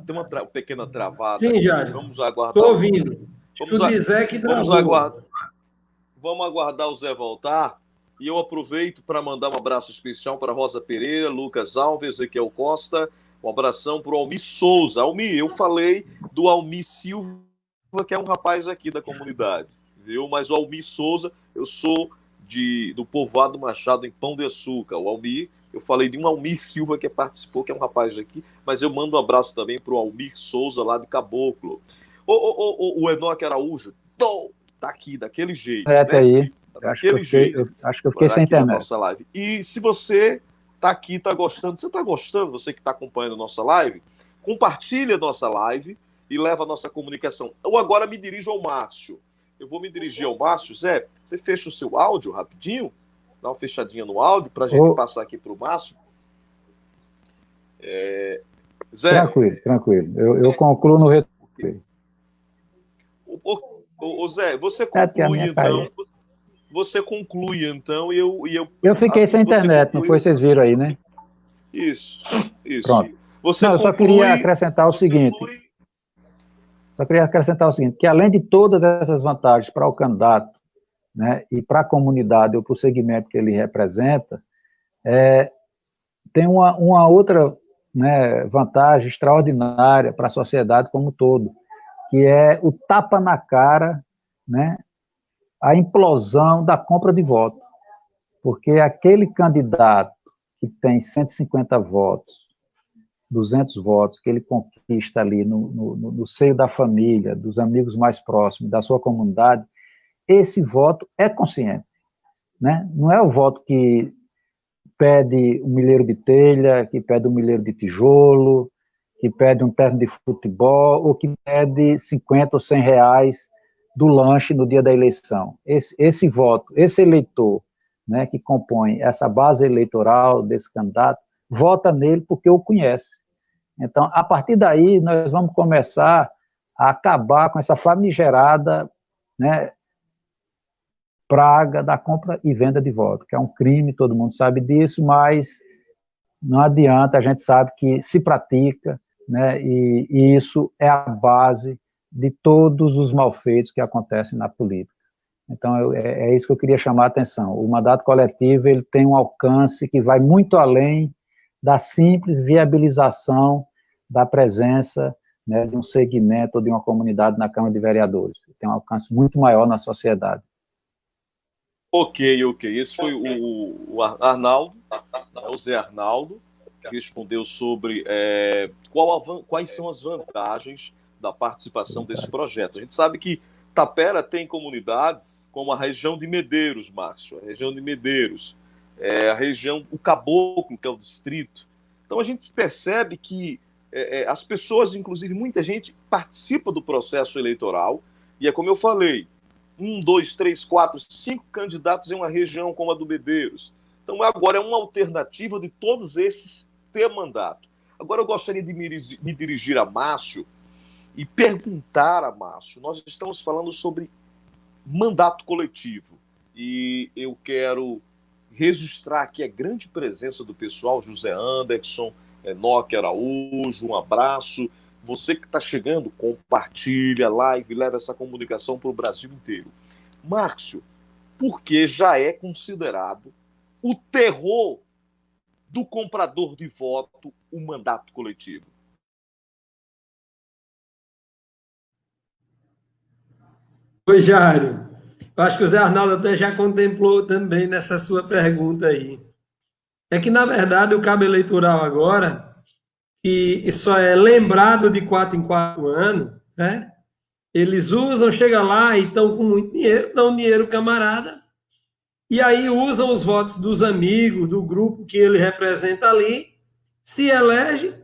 pequena travada. Sim, Jário. Vamos aguardar. Estou ouvindo. Vamos aguardar o Zé voltar. E eu aproveito para mandar um abraço especial para Rosa Pereira, Lucas Alves, Ezequiel Costa. Um abração para o Almir Souza. Almir, eu falei do Almir Silva, que é um rapaz aqui da comunidade, viu? Mas o Almir Souza, eu sou do povoado Machado, em Pão de Açúcar. O Almir, eu falei de um Almir Silva que participou, que é um rapaz aqui, mas eu mando um abraço também para o Almir Souza, lá de Caboclo. O Enoque Araújo, tá aqui, daquele jeito. Né? Aí. Acho que eu fiquei sem internet. Nossa live. E se você tá aqui, tá gostando, você que está acompanhando a nossa live, compartilha a nossa live e leva a nossa comunicação. Eu agora me dirijo ao Márcio. Eu vou me dirigir ao Márcio. Zé, você fecha o seu áudio rapidinho? Dá uma fechadinha no áudio para a gente passar aqui para o Márcio. Zé. Tranquilo. Eu concluo no retorno. Zé, você conclui então. você conclui, então, e eu Eu fiquei assim sem que você internet, não conclui, foi? Vocês viram aí, né? Isso, isso. Pronto. Você Não, eu só queria conclui, acrescentar o seguinte, que além de todas essas vantagens para o candidato, né, e para a comunidade ou para o segmento que ele representa, tem uma outra, né, vantagem extraordinária para a sociedade como um todo, que é o tapa na cara, né, a implosão da compra de voto. Porque aquele candidato que tem 150 votos, 200 votos, que ele conquista ali no seio da família, dos amigos mais próximos, da sua comunidade, esse voto é consciente. Né? Não é o voto que pede um milheiro de telha, que pede um milheiro de tijolo, que pede um terno de futebol, ou que pede 50 ou 100 reais do lanche no dia da eleição. Esse voto, esse eleitor, né, que compõe essa base eleitoral desse candidato, vota nele porque o conhece. Então, a partir daí, nós vamos começar a acabar com essa famigerada, né, praga da compra e venda de voto, que é um crime, todo mundo sabe disso, mas não adianta, a gente sabe que se pratica, né, e isso é a base de todos os malfeitos que acontecem na política. Então, é isso que eu queria chamar a atenção. O mandato coletivo ele tem um alcance que vai muito além da simples viabilização da presença, né, de um segmento ou de uma comunidade na Câmara de Vereadores. Tem um alcance muito maior na sociedade. Ok. Esse foi o Arnaldo, o Zé Arnaldo, que respondeu sobre quais são as vantagens da participação desse projeto. A gente sabe que Tapera tem comunidades como a região de Medeiros, Márcio, a região de Medeiros, a região, o Caboclo, que é o distrito. Então a gente percebe que as pessoas, inclusive muita gente, participa do processo eleitoral, e é como eu falei, 1, 2, 3, 4, 5 candidatos em uma região como a do Medeiros. Então, agora é uma alternativa de todos esses ter mandato. Agora, eu gostaria de me dirigir a Márcio e perguntar a Márcio. Nós estamos falando sobre mandato coletivo e eu quero registrar aqui a grande presença do pessoal, José Anderson, Enoque Araújo, um abraço. Você que está chegando, compartilha a live, leva essa comunicação para o Brasil inteiro. Márcio, porque já é considerado o terror do comprador de voto o mandato coletivo? Oi, Jairo. Eu acho que o Zé Arnaldo até já contemplou também nessa sua pergunta aí. É que, na verdade, o cabo eleitoral agora, que só é lembrado de 4 em 4 anos, né? Eles usam, chega lá e estão com muito dinheiro, dão dinheiro camarada, e aí usam os votos dos amigos, do grupo que ele representa ali, se elege,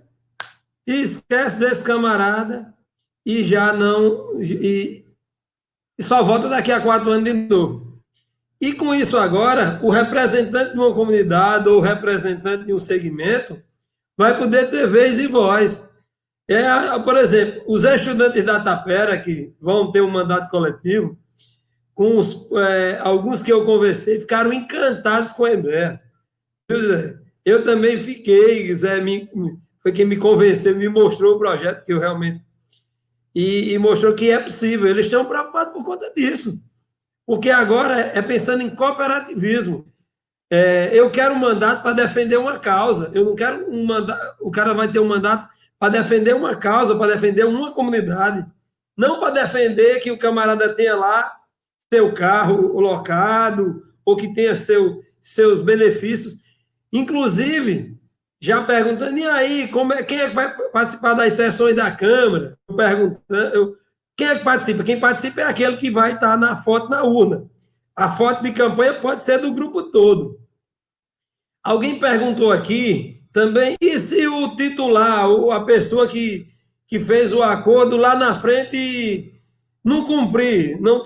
e esquece desse camarada, e já não... E só volta daqui a 4 anos de novo. E com isso agora, o representante de uma comunidade ou o representante de um segmento vai poder ter vez e voz. Por exemplo, os estudantes da Tapera, que vão ter um mandato coletivo, com alguns que eu conversei, ficaram encantados com a ideia. Eu também fiquei, Zé foi quem me convenceu, me mostrou o projeto que eu realmente... E mostrou que é possível. Eles estão preocupados por conta disso. Porque agora é pensando em cooperativismo. Eu quero um mandato para defender uma causa. Eu não quero um mandato... O cara vai ter um mandato para defender uma causa, para defender uma comunidade. Não para defender que o camarada tenha lá seu carro locado ou que tenha seus benefícios. Inclusive, já perguntando, e aí, quem é que vai participar das sessões da Câmara? Quem é que participa? Quem participa é aquele que vai estar na foto na urna. A foto de campanha pode ser do grupo todo. Alguém perguntou aqui também, e se o titular, ou a pessoa que fez o acordo lá na frente não cumprir, não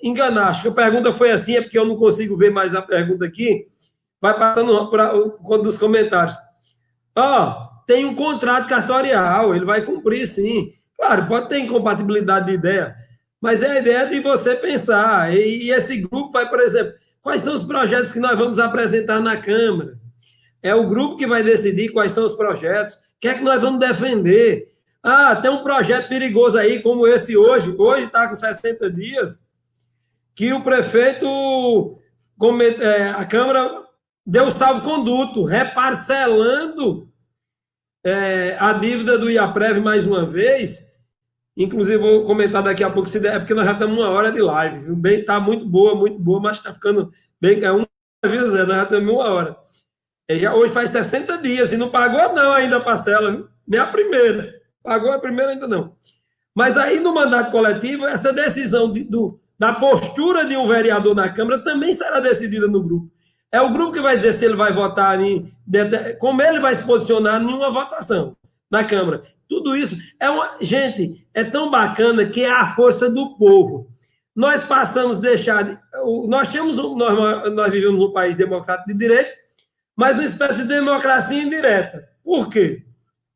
enganar? Acho que a pergunta foi assim, é porque eu não consigo ver mais a pergunta aqui. Vai passando para dos comentários. Tem um contrato cartorial, ele vai cumprir sim. Claro, pode ter incompatibilidade de ideia, Mas é a ideia de você pensar. E esse grupo vai, por exemplo, quais são os projetos que nós vamos apresentar na Câmara? É o grupo que vai decidir quais são os projetos, o que é que nós vamos defender. Ah, tem um projeto perigoso aí, como esse hoje está com 60 dias, que o prefeito, a Câmara deu salvo-conduto, reparcelando a dívida do IAPREV mais uma vez. Inclusive, vou comentar daqui a pouco, se der, porque nós já estamos uma hora de live. Viu? Bem, está muito boa, mas está ficando bem. Nós já estamos uma hora. Hoje faz 60 dias e não pagou não ainda a parcela, viu? Nem a primeira. Pagou a primeira ainda não. Mas aí no mandato coletivo, essa decisão da postura de um vereador na Câmara também será decidida no grupo. É o grupo que vai dizer se ele vai votar como ele vai se posicionar em uma votação na Câmara. Tudo isso gente, é tão bacana que é a força do povo. Nós passamos a deixar, nós vivemos num país democrático de direito, mas uma espécie de democracia indireta. Por quê?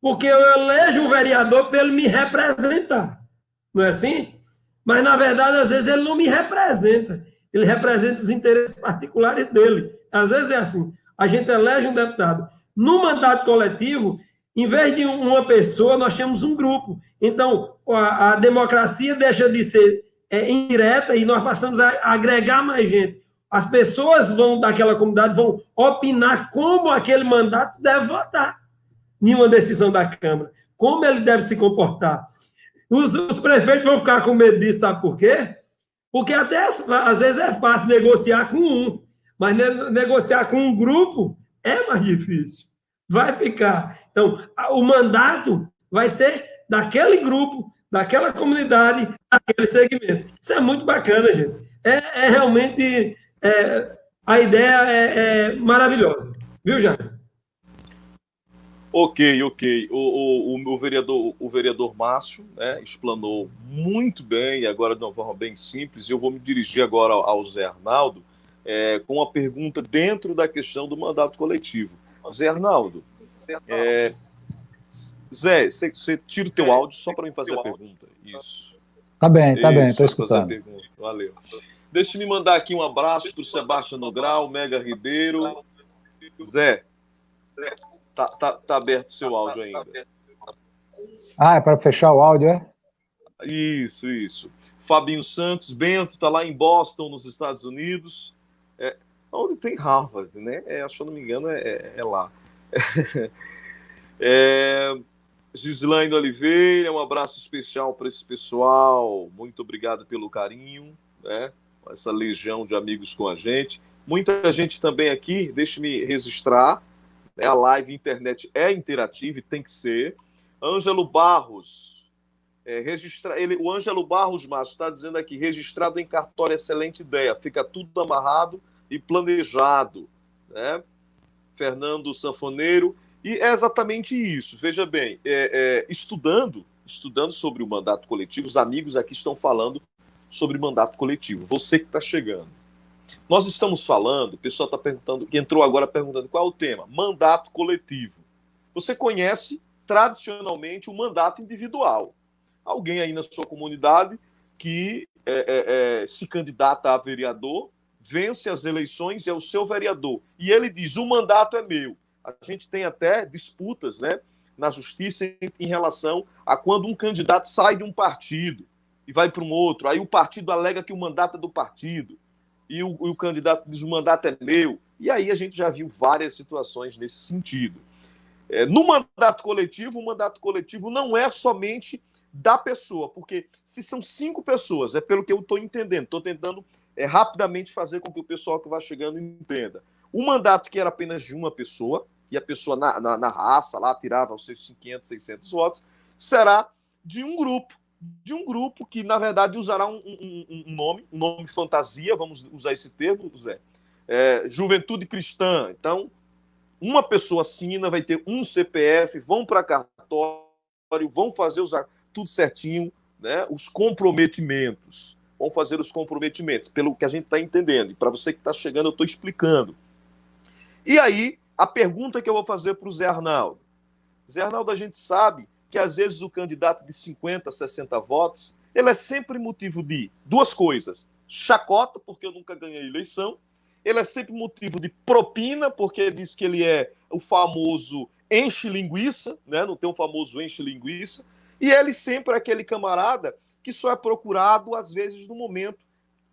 Porque eu elejo o vereador para ele me representar. Não é assim? Mas, na verdade, às vezes ele não me representa. Ele representa os interesses particulares dele. Às vezes é assim. A gente elege um deputado. No mandato coletivo, em vez de uma pessoa, nós temos um grupo. Então, a democracia deixa de ser indireta e nós passamos a agregar mais gente. As pessoas daquela comunidade vão opinar como aquele mandato deve votar em uma decisão da Câmara, como ele deve se comportar. Os prefeitos vão ficar com medo disso, sabe por quê? Porque até às vezes é fácil negociar com um, mas negociar com um grupo é mais difícil. Vai ficar. Então, o mandato vai ser daquele grupo, daquela comunidade, daquele segmento. Isso é muito bacana, gente. Realmente... a ideia é maravilhosa. Viu, Jair? Ok. O vereador Márcio, né, explanou muito bem, agora de uma forma bem simples, e eu vou me dirigir agora ao Zé Arnaldo com uma pergunta dentro da questão do mandato coletivo. Zé Arnaldo, Zé, você tira o teu áudio só para me fazer a pergunta. Isso. Tá bem, estou escutando. Valeu. Deixa eu me mandar aqui um abraço para o Sebastião Nogral, Mega Ribeiro. Zé, tá aberto o seu áudio ainda. É para fechar o áudio, é? Isso. Fabinho Santos, Bento, tá lá em Boston, nos Estados Unidos. Onde tem Harvard, né? Se eu não me engano, é lá. Gislaine Oliveira, um abraço especial para esse pessoal. Muito obrigado pelo carinho, né? Essa legião de amigos com a gente. Muita gente também aqui, deixe-me registrar, a live internet é interativa e tem que ser. Ângelo Barros, o Ângelo Barros, Márcio, está dizendo aqui, registrado em cartório, excelente ideia, fica tudo amarrado e planejado, né? Fernando Sanfoneiro, e é exatamente isso, veja bem, estudando sobre o mandato coletivo, os amigos aqui estão falando sobre mandato coletivo. Você que está chegando. Nós estamos falando, o pessoal está perguntando, que entrou agora perguntando qual é o tema? Mandato coletivo. Você conhece tradicionalmente o mandato individual. Alguém aí na sua comunidade que se candidata a vereador, vence as eleições e é o seu vereador. E ele diz, o mandato é meu. A gente tem até disputas, né, na justiça em relação a quando um candidato sai de um partido e vai para um outro, aí o partido alega que o mandato é do partido, e o candidato diz o mandato é meu, e aí a gente já viu várias situações nesse sentido. No mandato coletivo, o mandato coletivo não é somente da pessoa, porque se são 5 pessoas, é pelo que eu estou entendendo, estou tentando rapidamente fazer com que o pessoal que vai chegando entenda. O mandato que era apenas de uma pessoa, e a pessoa na raça lá tirava os seus 500, 600 votos, será de um grupo que, na verdade, usará um nome fantasia, vamos usar esse termo, Zé, Juventude Cristã. Então, uma pessoa assina, vai ter um CPF, vão para cartório, vão fazer tudo certinho, né, os comprometimentos. Vão fazer os comprometimentos, pelo que a gente está entendendo. E para você que está chegando, eu estou explicando. E aí, a pergunta que eu vou fazer para o Zé Arnaldo. Zé Arnaldo, a gente sabe que, às vezes, o candidato de 50, 60 votos, ele é sempre motivo de duas coisas: chacota, porque eu nunca ganhei eleição; ele é sempre motivo de propina, porque diz que ele é o famoso enche-linguiça, né? Não tem um famoso enche-linguiça; e ele sempre é aquele camarada que só é procurado, às vezes, no momento,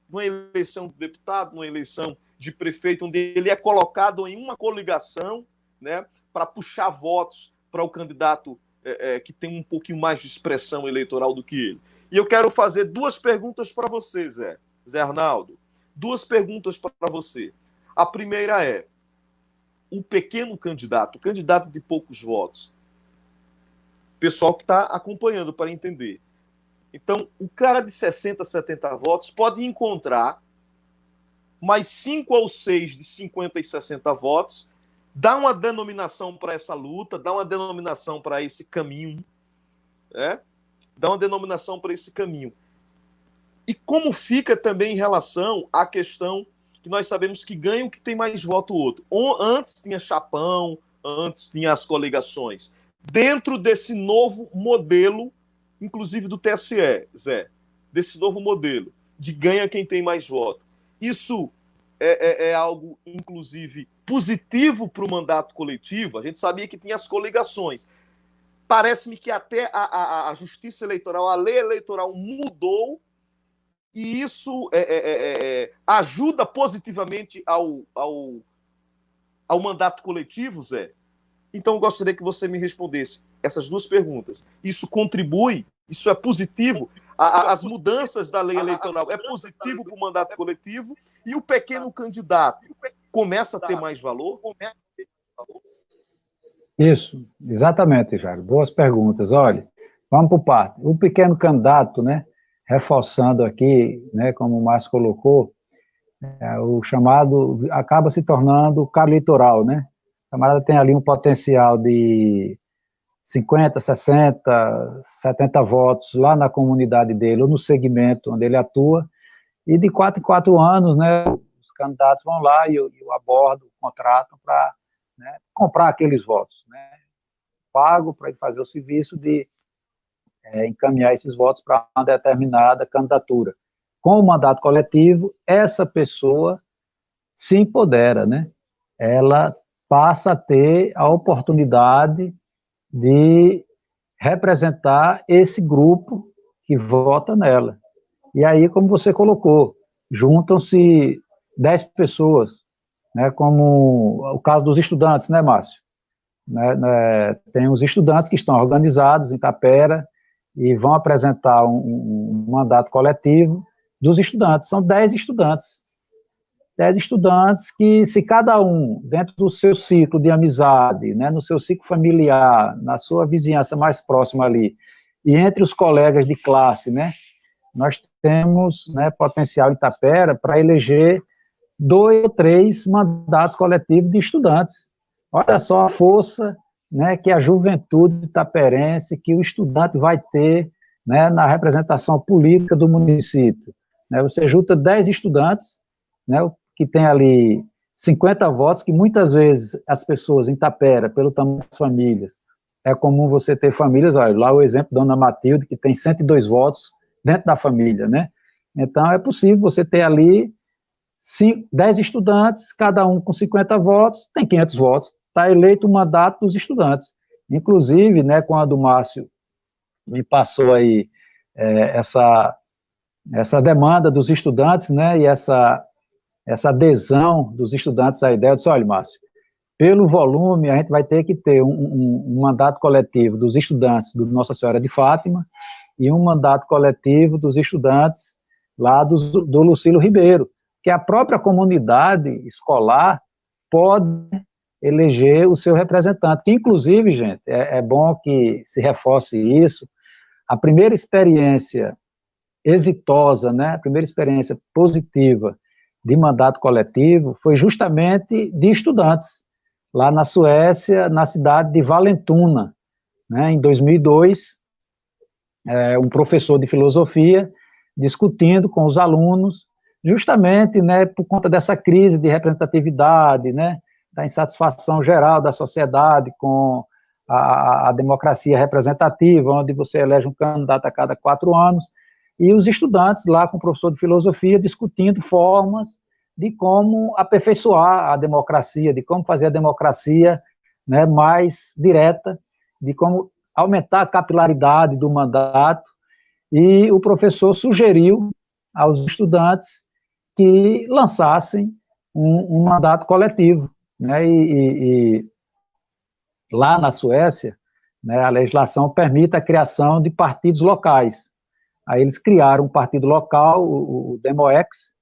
numa eleição de deputado, numa eleição de prefeito, onde ele é colocado em uma coligação, né, para puxar votos para o candidato que tem um pouquinho mais de expressão eleitoral do que ele. E eu quero fazer duas perguntas para você, Zé Arnaldo. Duas perguntas para você. A primeira é: o pequeno candidato, o candidato de poucos votos, pessoal que está acompanhando para entender. Então, o cara de 60, 70 votos pode encontrar mais 5 ou 6 de 50 e 60 votos, dá uma denominação para essa luta, dá uma denominação para esse caminho, né? Dá uma denominação para esse caminho. E como fica também em relação à questão que nós sabemos que ganha o que tem mais voto o outro. Antes tinha chapão, antes tinha as coligações. Dentro desse novo modelo, inclusive do TSE, Zé, desse novo modelo de ganha quem tem mais voto, isso é algo, inclusive, positivo para o mandato coletivo? A gente sabia que tinha as coligações. Parece-me que até a justiça eleitoral, a lei eleitoral mudou, e isso ajuda positivamente ao mandato coletivo, Zé? Então, eu gostaria que você me respondesse essas duas perguntas. Isso contribui? Isso é positivo? As mudanças da lei eleitoral é positivo para o mandato coletivo? E o pequeno candidato começa a ter mais valor? Isso, exatamente, Jairo. Boas perguntas. Olha, vamos por parte. O pequeno candidato, né, reforçando aqui, né, como o Márcio colocou, o chamado acaba se tornando o cabo eleitoral, né? O camarada tem ali um potencial de 50, 60, 70 votos lá na comunidade dele, ou no segmento onde ele atua, e de 4 em 4 anos, né, os candidatos vão lá e o abordam, contratam para, né, comprar aqueles votos, né, pago para ele fazer o serviço de encaminhar esses votos para uma determinada candidatura. Com o mandato coletivo, essa pessoa se empodera, né, ela passa a ter a oportunidade de representar esse grupo que vota nela. E aí, como você colocou, juntam-se 10 pessoas, né, como o caso dos estudantes, né, Márcio? Tem os estudantes que estão organizados em Tapera e vão apresentar um mandato coletivo dos estudantes. São 10 estudantes. 10 estudantes que, se cada um, dentro do seu ciclo de amizade, né, no seu ciclo familiar, na sua vizinhança mais próxima ali, e entre os colegas de classe, né, nós temos, né, potencial em Tapera para eleger 2 ou 3 mandatos coletivos de estudantes. Olha só a força, né, que a juventude taperense, que o estudante vai ter, né, na representação política do município. Né, você junta 10 estudantes, né, que tem ali 50 votos, que muitas vezes as pessoas em Tapera, pelo tamanho das famílias, é comum você ter famílias, olha, lá o exemplo da Dona Matilde, que tem 102 votos dentro da família, né? Então, é possível você ter ali 10 estudantes, cada um com 50 votos, tem 500 votos, está eleito o mandato dos estudantes. Inclusive, né, quando o Márcio me passou aí essa demanda dos estudantes, né, e essa adesão dos estudantes à ideia, eu disse, olha, Márcio, pelo volume, a gente vai ter que ter um mandato coletivo dos estudantes do Nossa Senhora de Fátima e um mandato coletivo dos estudantes lá do Lucílio Ribeiro, que a própria comunidade escolar pode eleger o seu representante, que inclusive, gente, é bom que se reforce isso, a primeira experiência exitosa, né, a primeira experiência positiva de mandato coletivo foi justamente de estudantes, lá na Suécia, na cidade de Vallentuna, né, em 2002, um professor de filosofia discutindo com os alunos, justamente, né, por conta dessa crise de representatividade, né, da insatisfação geral da sociedade com a democracia representativa, onde você elege um candidato a cada 4 anos, e os estudantes lá com o professor de filosofia discutindo formas de como aperfeiçoar a democracia, de como fazer a democracia, né, mais direta, de como aumentar a capilaridade do mandato, e o professor sugeriu aos estudantes que lançassem um mandato coletivo, né, e lá na Suécia, né, a legislação permite a criação de partidos locais. Aí eles criaram um partido local, o DemoX,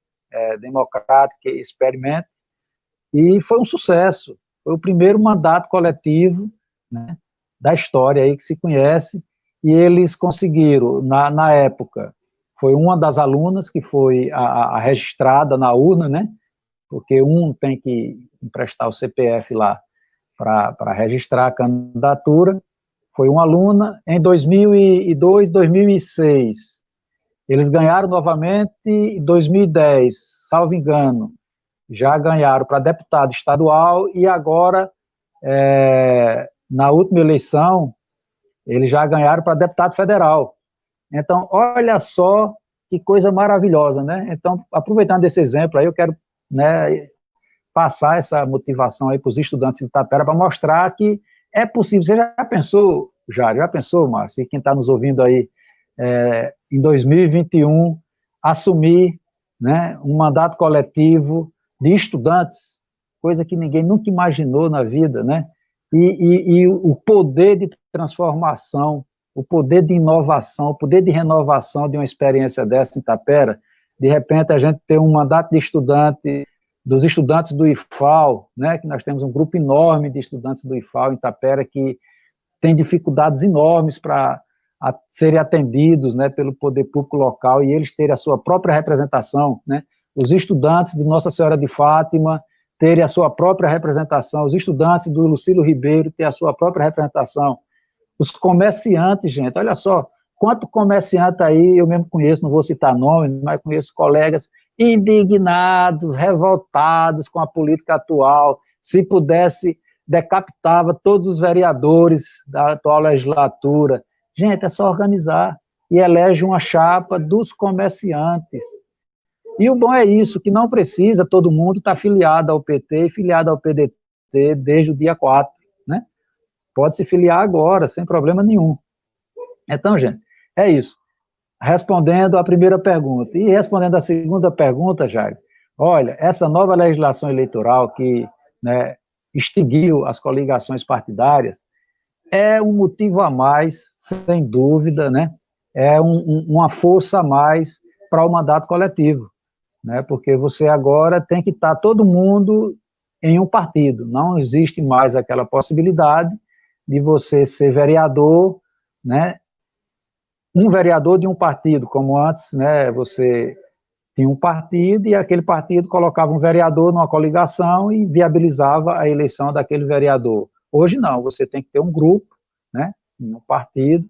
Democratic Experiment, e foi um sucesso. Foi o primeiro mandato coletivo, né, da história aí que se conhece, e eles conseguiram, na época, foi uma das alunas que foi a registrada na urna, né, porque um tem que emprestar o CPF lá para registrar a candidatura. Foi uma aluna. Em 2002, 2006, eles ganharam novamente. Em 2010, salvo engano, já ganharam para deputado estadual, e agora, na última eleição, eles já ganharam para deputado federal. Então, olha só que coisa maravilhosa, né? Então, aproveitando esse exemplo aí, eu quero, né, passar essa motivação aí para os estudantes de Itapera, para mostrar que é possível. Você já pensou, Márcio, e quem está nos ouvindo aí, em 2021, assumir, né, um mandato coletivo de estudantes, coisa que ninguém nunca imaginou na vida, né? E o poder de transformação, o poder de inovação, o poder de renovação de uma experiência dessa em Itapera. De repente a gente tem um mandato de estudante, dos estudantes do IFAL, né, que nós temos um grupo enorme de estudantes do IFAL em Itapera que tem dificuldades enormes para serem atendidos, né, pelo poder público local, e eles terem a sua própria representação, né, os estudantes de Nossa Senhora de Fátima terem a sua própria representação, os estudantes do Lucílio Ribeiro terem a sua própria representação, os comerciantes, gente, olha só, quanto comerciante aí, eu mesmo conheço, não vou citar nomes, mas conheço colegas indignados, revoltados com a política atual. Se pudesse, decapitava todos os vereadores da atual legislatura. Gente, é só organizar e elege uma chapa dos comerciantes. E o bom é isso, que não precisa todo mundo estar filiado ao PT e filiado ao PDT desde o dia 4, né? Pode se filiar agora, sem problema nenhum. Então, gente, é isso. Respondendo a primeira pergunta. E respondendo a segunda pergunta, Jair, olha, essa nova legislação eleitoral que, né, extinguiu as coligações partidárias é um motivo a mais, sem dúvida, né? É uma força a mais para o mandato coletivo, né? Porque você agora tem que estar todo mundo em um partido. Não existe mais aquela possibilidade de você ser vereador, né? Um vereador de um partido, como antes, né, você tinha um partido e aquele partido colocava um vereador numa coligação e viabilizava a eleição daquele vereador. Hoje não, você tem que ter um grupo, né, um partido,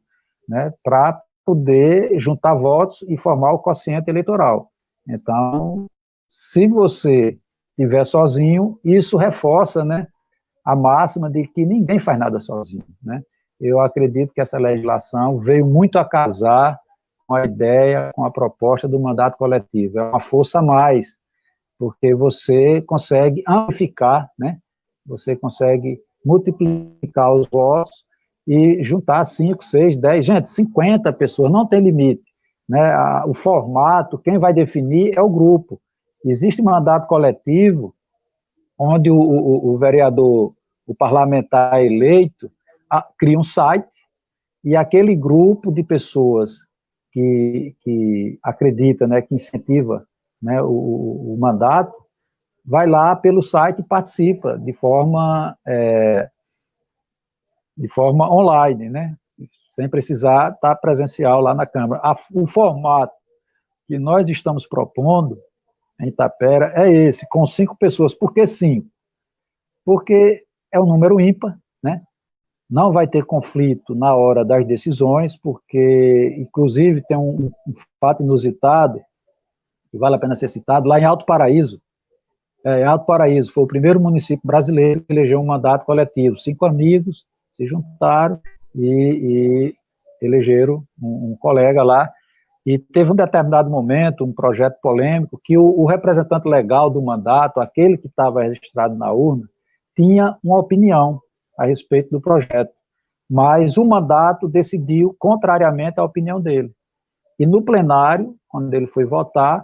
né, para poder juntar votos e formar o quociente eleitoral. Então, se você estiver sozinho, isso reforça, né, a máxima de que ninguém faz nada sozinho, né? Eu acredito que essa legislação veio muito a casar com a ideia, com a proposta do mandato coletivo. É uma força a mais, porque você consegue amplificar, né? Você consegue multiplicar os votos e juntar 5, 6, 10, gente, 50 pessoas, não tem limite, né? O formato, quem vai definir é o grupo. Existe mandato coletivo, onde o vereador, o parlamentar eleito, cria um site, e aquele grupo de pessoas que acredita, né, que incentiva, né, o mandato, vai lá pelo site e participa de forma online, né, sem precisar estar presencial lá na Câmara. O formato que nós estamos propondo em Itapera é esse, com 5 pessoas. Por que 5? Porque é um número ímpar, né? Não vai ter conflito na hora das decisões, porque, inclusive, tem um fato inusitado, que vale a pena ser citado, lá em Alto Paraíso. Alto Paraíso foi o primeiro município brasileiro que elegeu um mandato coletivo. 5 amigos se juntaram e elegeram um colega lá, E teve um determinado momento, um projeto polêmico, que o representante legal do mandato, aquele que estava registrado na urna, tinha uma opinião a respeito do projeto, mas o mandato decidiu contrariamente à opinião dele. E no plenário, quando ele foi votar,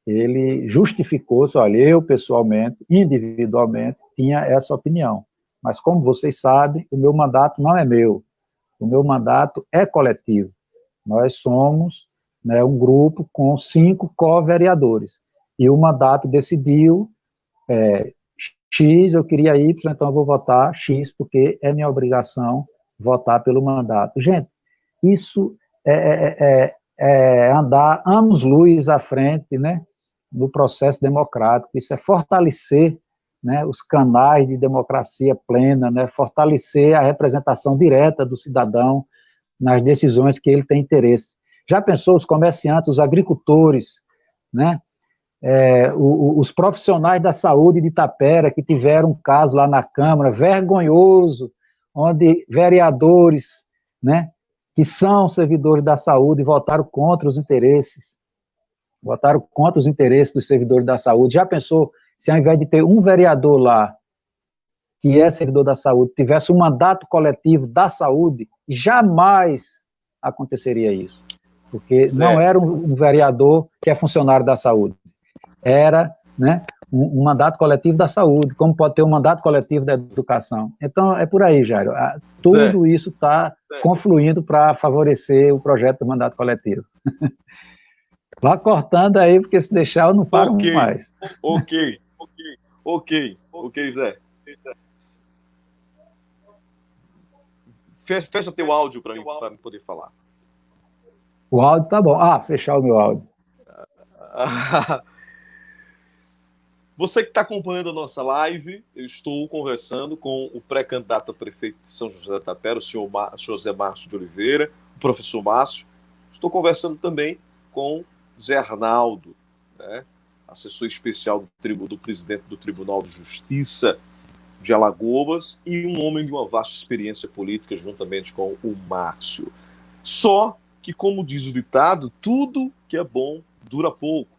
ele justificou-se, olha, eu pessoalmente, individualmente, tinha essa opinião. Mas como vocês sabem, o meu mandato não é meu, o meu mandato é coletivo. Nós somos, né, um grupo com 5 co-vereadores. E o mandato decidiu, X, eu queria Y, então eu vou votar X, porque é minha obrigação votar pelo mandato. Gente, isso é andar anos-luz à frente, né, do processo democrático, isso é fortalecer, né, os canais de democracia plena, né, fortalecer a representação direta do cidadão nas decisões que ele tem interesse. Já pensou os comerciantes, os agricultores, né, os profissionais da saúde de Itapera, que tiveram um caso lá na Câmara, vergonhoso, onde vereadores, né, que são servidores da saúde, votaram contra os interesses dos servidores da saúde. Já pensou se ao invés de ter um vereador lá, que é servidor da saúde, tivesse um mandato coletivo da saúde, jamais aconteceria isso. Porque não era um vereador que é funcionário da saúde. Era, né, um mandato coletivo da saúde, como pode ter um mandato coletivo da educação. Então, é por aí, Jairo. Tudo isso está confluindo para favorecer o projeto do mandato coletivo. Vá cortando aí, porque se deixar eu não paro mais. Ok, Zé. Fecha teu áudio para mim poder falar. O áudio tá bom. Fechar o meu áudio. Você que está acompanhando a nossa live, eu estou conversando com o pré-candidato a prefeito de São José da Tapera, o senhor José Márcio de Oliveira, o professor Márcio. Estou conversando também com Zé Arnaldo, né, assessor especial do presidente do Tribunal de Justiça de Alagoas e um homem de uma vasta experiência política juntamente com o Márcio. Só que, como diz o ditado, tudo que é bom dura pouco.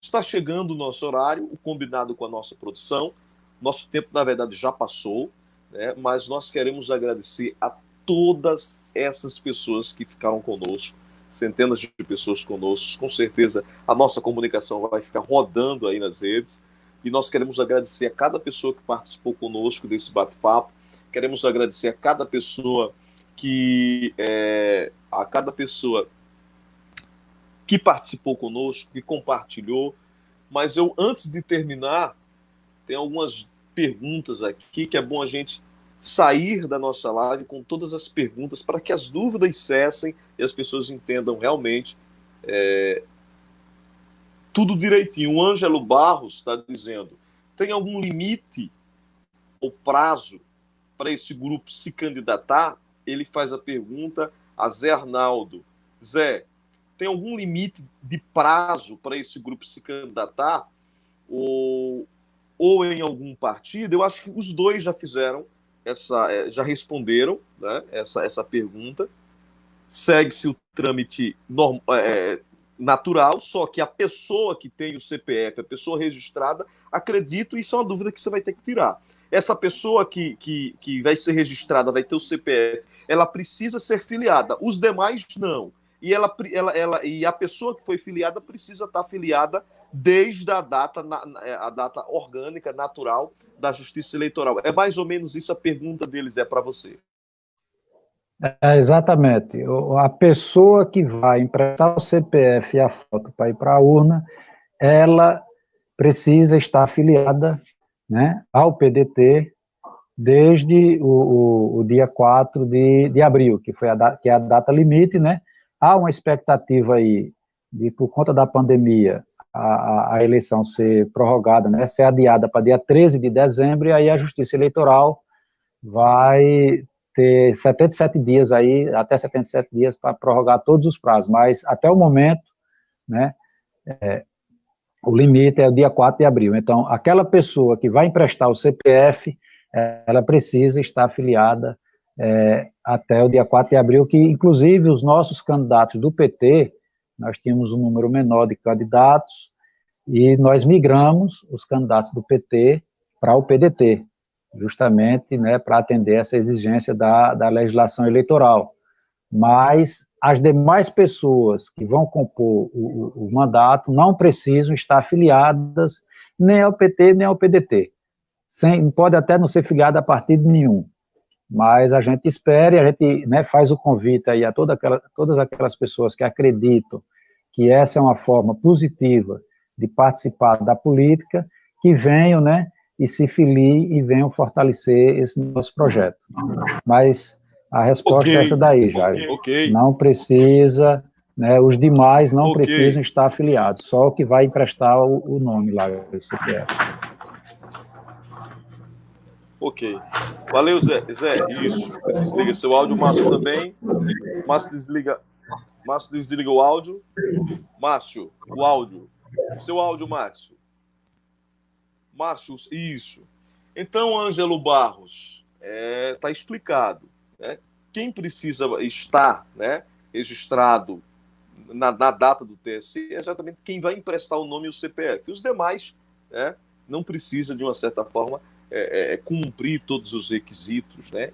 Está chegando o nosso horário, o combinado com a nossa produção. Nosso tempo, na verdade, já passou, né? Mas nós queremos agradecer a todas essas pessoas que ficaram conosco, centenas de pessoas conosco. Com certeza, a nossa comunicação vai ficar rodando aí nas redes. E nós queremos agradecer a cada pessoa que participou conosco desse bate-papo. Queremos agradecer a cada pessoa que participou conosco, que compartilhou. Mas eu, antes de terminar, tem algumas perguntas aqui que é bom a gente sair da nossa live com todas as perguntas para que as dúvidas cessem e as pessoas entendam realmente tudo direitinho. O Ângelo Barros está dizendo: tem algum limite ou prazo para esse grupo se candidatar? Ele faz a pergunta a Zé Arnaldo. Zé, tem algum limite de prazo para esse grupo se candidatar? Ou em algum partido? Eu acho que os dois já fizeram já responderam, né, essa pergunta. Segue-se o trâmite natural, só que a pessoa que tem o CPF, a pessoa registrada, acredito, e isso é uma dúvida que você vai ter que tirar. Essa pessoa que vai ser registrada, vai ter o CPF, ela precisa ser filiada, os demais não. E a pessoa que foi filiada precisa estar filiada desde a data orgânica, natural da Justiça Eleitoral. É mais ou menos isso a pergunta deles, para você. Exatamente. A pessoa que vai emprestar o CPF e a foto para ir para a urna, ela precisa estar afiliada, né, ao PDT desde o dia 4 de abril, que é a data limite, né? Há uma expectativa aí de, por conta da pandemia, a eleição ser prorrogada, né, ser adiada para dia 13 de dezembro, e aí a Justiça Eleitoral vai ter 77 dias aí, até 77 dias para prorrogar todos os prazos, mas até o momento, né, o limite é o dia 4 de abril. Então, aquela pessoa que vai emprestar o CPF, ela precisa estar afiliada até o dia 4 de abril, que inclusive os nossos candidatos do PT, nós tínhamos um número menor de candidatos e nós migramos os candidatos do PT para o PDT, justamente, né, para atender essa exigência da legislação eleitoral. Mas as demais pessoas que vão compor o mandato não precisam estar afiliadas nem ao PT nem ao PDT. Pode até não ser filiada a partido nenhum, mas a gente espera e a gente, né, faz o convite aí a todas aquelas pessoas que acreditam que essa é uma forma positiva de participar da política, que venham, né, e se filiem e venham fortalecer esse nosso projeto. Mas a resposta é essa daí, Jair. Não precisa, né, os demais não precisam estar afiliados, só o que vai emprestar o nome lá, o CPF. Ok. Valeu, Zé. Isso. Desliga seu áudio, Márcio também. Márcio desliga o áudio. Márcio, o áudio. Seu áudio, Márcio. Márcio, isso. Então, Ângelo Barros, está explicado. Né? Quem precisa estar, né, registrado na data do TSE é exatamente quem vai emprestar o nome e o CPF. Os demais, né, não precisa, de uma certa forma, cumprir todos os requisitos, né?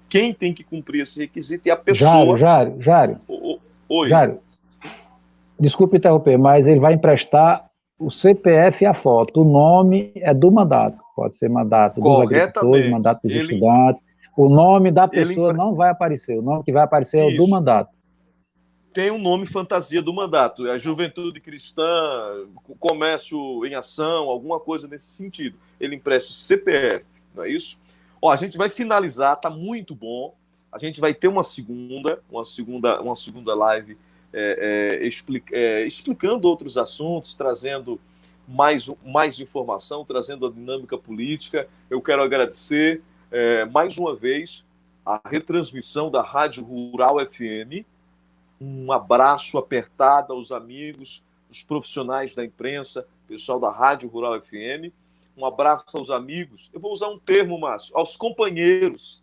Quem tem que cumprir esse requisito é a pessoa... Jário. Oi. Jário, desculpe interromper, mas ele vai emprestar o CPF e a foto. O nome é do mandato. Pode ser mandato dos agricultores, mandato dos estudantes. O nome da pessoa não vai aparecer. O nome que vai aparecer é o do mandato. Tem um nome fantasia do mandato. É a Juventude Cristã, Comércio em Ação, alguma coisa nesse sentido. Ele empresta o CPF, não é isso? Ó, a gente vai finalizar, tá muito bom. A gente vai ter uma segunda live explicando outros assuntos, trazendo mais informação, trazendo a dinâmica política. Eu quero agradecer mais uma vez a retransmissão da Rádio Rural FM. Um abraço apertado aos amigos, os profissionais da imprensa, pessoal da Rádio Rural FM. Um abraço aos amigos. Eu vou usar um termo, Márcio, aos companheiros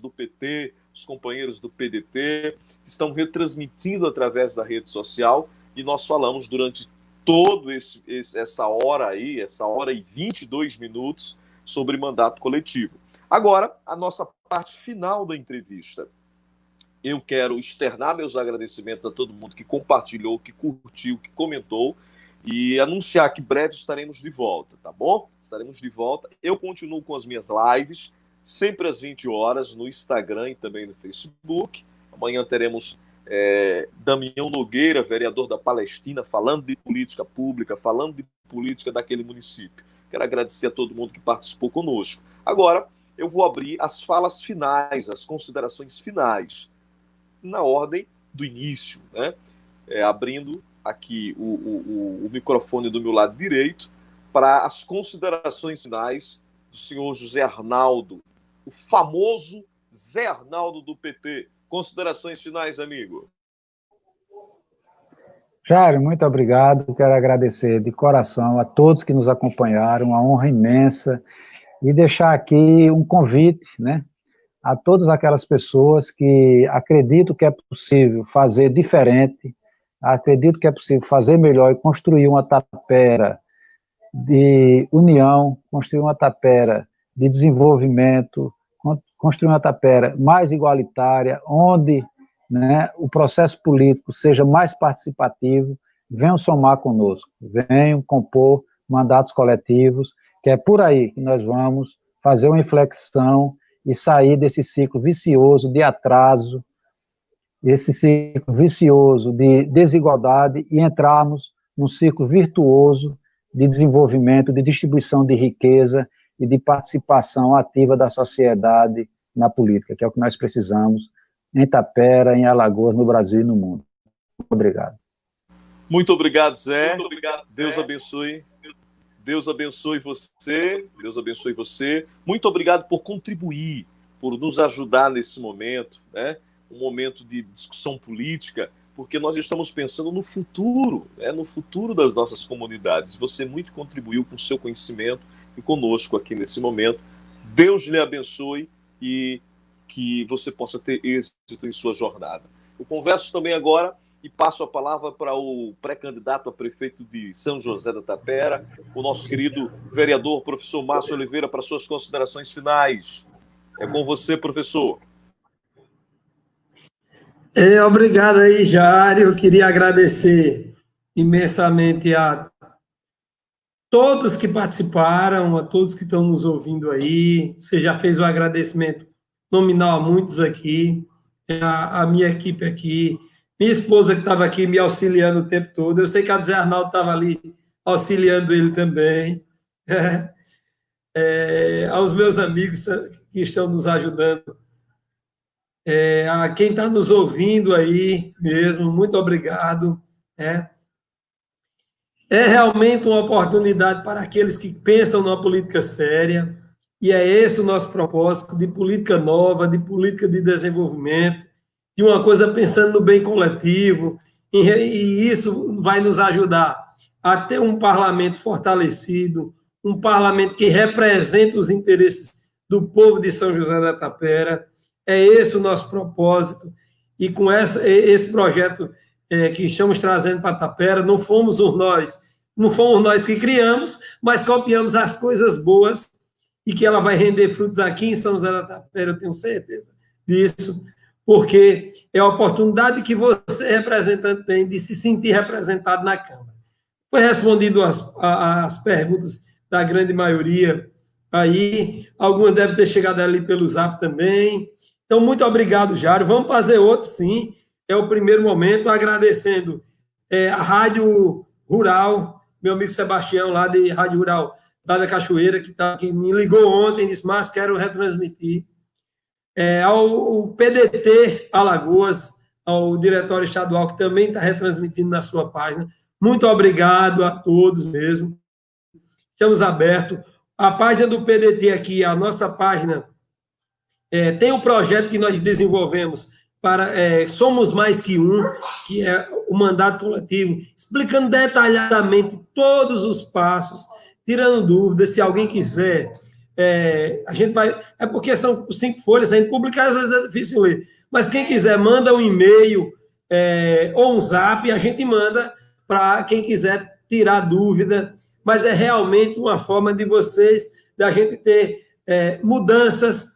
do PT, os companheiros do PDT, que estão retransmitindo através da rede social, e nós falamos durante toda essa hora aí, essa hora e 22 minutos, sobre mandato coletivo. Agora, a nossa parte final da entrevista. Eu quero externar meus agradecimentos a todo mundo que compartilhou, que curtiu, que comentou, e anunciar que breve estaremos de volta, tá bom? Estaremos de volta. Eu continuo com as minhas lives, sempre às 20 horas, no Instagram e também no Facebook. Amanhã teremos Damião Nogueira, vereador da Palestina, falando de política pública, falando de política daquele município. Quero agradecer a todo mundo que participou conosco. Agora, eu vou abrir as falas finais, as considerações finais, na ordem do início, né? Abrindo aqui o microfone do meu lado direito para as considerações finais do senhor José Arnaldo, o famoso Zé Arnaldo do PT. Considerações finais, amigo. Jário, muito obrigado. Quero agradecer de coração a todos que nos acompanharam, uma honra imensa, e deixar aqui um convite, né, a todas aquelas pessoas que acreditam que é possível fazer diferente, acredito que é possível fazer melhor e construir uma tapera de união, construir uma tapera de desenvolvimento, construir uma tapera mais igualitária, onde, né, o processo político seja mais participativo. Venham somar conosco, venham compor mandatos coletivos, que é por aí que nós vamos fazer uma inflexão e sair desse ciclo vicioso de atraso, esse ciclo vicioso de desigualdade, e entrarmos num ciclo virtuoso de desenvolvimento, de distribuição de riqueza e de participação ativa da sociedade na política, que é o que nós precisamos em Itapera, em Alagoas, no Brasil e no mundo. Muito obrigado. Muito obrigado, Zé. Muito obrigado, Deus abençoe. Deus abençoe você, Deus abençoe você. Muito obrigado por contribuir, por nos ajudar nesse momento, né? Um momento de discussão política, porque nós estamos pensando no futuro, né? No futuro das nossas comunidades. Você muito contribuiu com o seu conhecimento e conosco aqui nesse momento. Deus lhe abençoe e que você possa ter êxito em sua jornada. Eu converso também agora e passo a palavra para o pré-candidato a prefeito de São José da Tapera, o nosso querido vereador, professor Márcio Oliveira, para suas considerações finais. É com você, professor. Obrigado aí, Jário. Eu queria agradecer imensamente a todos que participaram, a todos que estão nos ouvindo aí. Você já fez o agradecimento nominal a muitos aqui, a minha equipe aqui, minha esposa que estava aqui me auxiliando o tempo todo. Eu sei que a Zé Arnaldo estava ali auxiliando ele também. Aos meus amigos que estão nos ajudando. A quem está nos ouvindo aí mesmo, muito obrigado. É realmente uma oportunidade para aqueles que pensam numa política séria, e é esse o nosso propósito, de política nova, de política de desenvolvimento, de uma coisa pensando no bem coletivo, e isso vai nos ajudar a ter um parlamento fortalecido, um parlamento que representa os interesses do povo de São José da Tapera. É esse o nosso propósito, e com esse projeto que estamos trazendo para a Tapera, não fomos nós que criamos, mas copiamos as coisas boas, e que ela vai render frutos aqui em São José da Tapera, eu tenho certeza disso, porque é a oportunidade que você, representante, tem de se sentir representado na Câmara. Foi respondido as perguntas da grande maioria aí, algumas devem ter chegado ali pelo Zap também. Então, muito obrigado, Jário. Vamos fazer outro, sim. É o primeiro momento, agradecendo a Rádio Rural, meu amigo Sebastião, lá de Rádio Rural, lá da Cachoeira, que me ligou ontem, disse, mas quero retransmitir. Ao PDT Alagoas, ao Diretório Estadual, que também está retransmitindo na sua página. Muito obrigado a todos mesmo. Estamos abertos. A página do PDT aqui, a nossa página, tem um projeto que nós desenvolvemos para Somos Mais Que Um, que é o mandato coletivo, explicando detalhadamente todos os passos, tirando dúvidas, se alguém quiser. A gente vai... É porque são 5 folhas, a gente publicar às vezes é difícil ler, mas quem quiser, manda um e-mail ou um zap, e a gente manda para quem quiser tirar dúvida, mas é realmente uma forma de vocês, da gente ter mudanças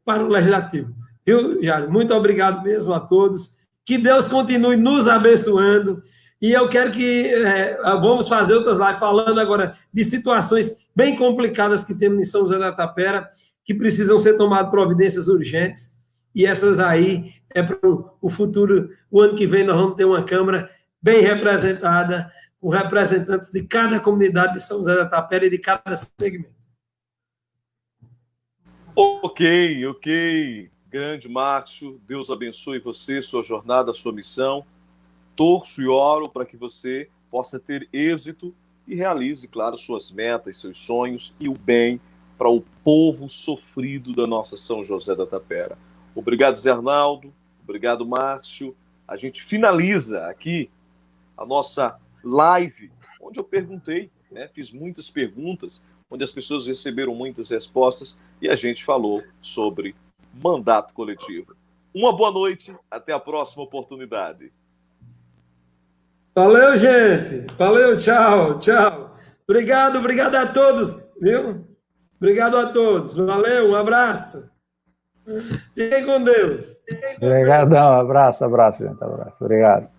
para o Legislativo. Viu, Jário? Muito obrigado mesmo a todos. Que Deus continue nos abençoando. E eu quero que vamos fazer outras lives falando agora de situações bem complicadas que temos em São José da Tapera, que precisam ser tomadas providências urgentes. E essas aí para o futuro. O ano que vem nós vamos ter uma Câmara bem representada, com representantes de cada comunidade de São José da Tapera e de cada segmento. Ok. Grande Márcio, Deus abençoe você, sua jornada, sua missão. Torço e oro para que você possa ter êxito e realize, claro, suas metas, seus sonhos e o bem para o povo sofrido da nossa São José da Tapera. Obrigado, Zé Arnaldo. Obrigado, Márcio. A gente finaliza aqui a nossa live, onde eu perguntei, fiz muitas perguntas, onde as pessoas receberam muitas respostas e a gente falou sobre mandato coletivo. Uma boa noite, até a próxima oportunidade. Valeu, gente. Valeu, tchau. Obrigado a todos, viu? Obrigado a todos. Valeu, um abraço. Fiquem com Deus. Obrigadão, abraço, gente. Abraço. Obrigado.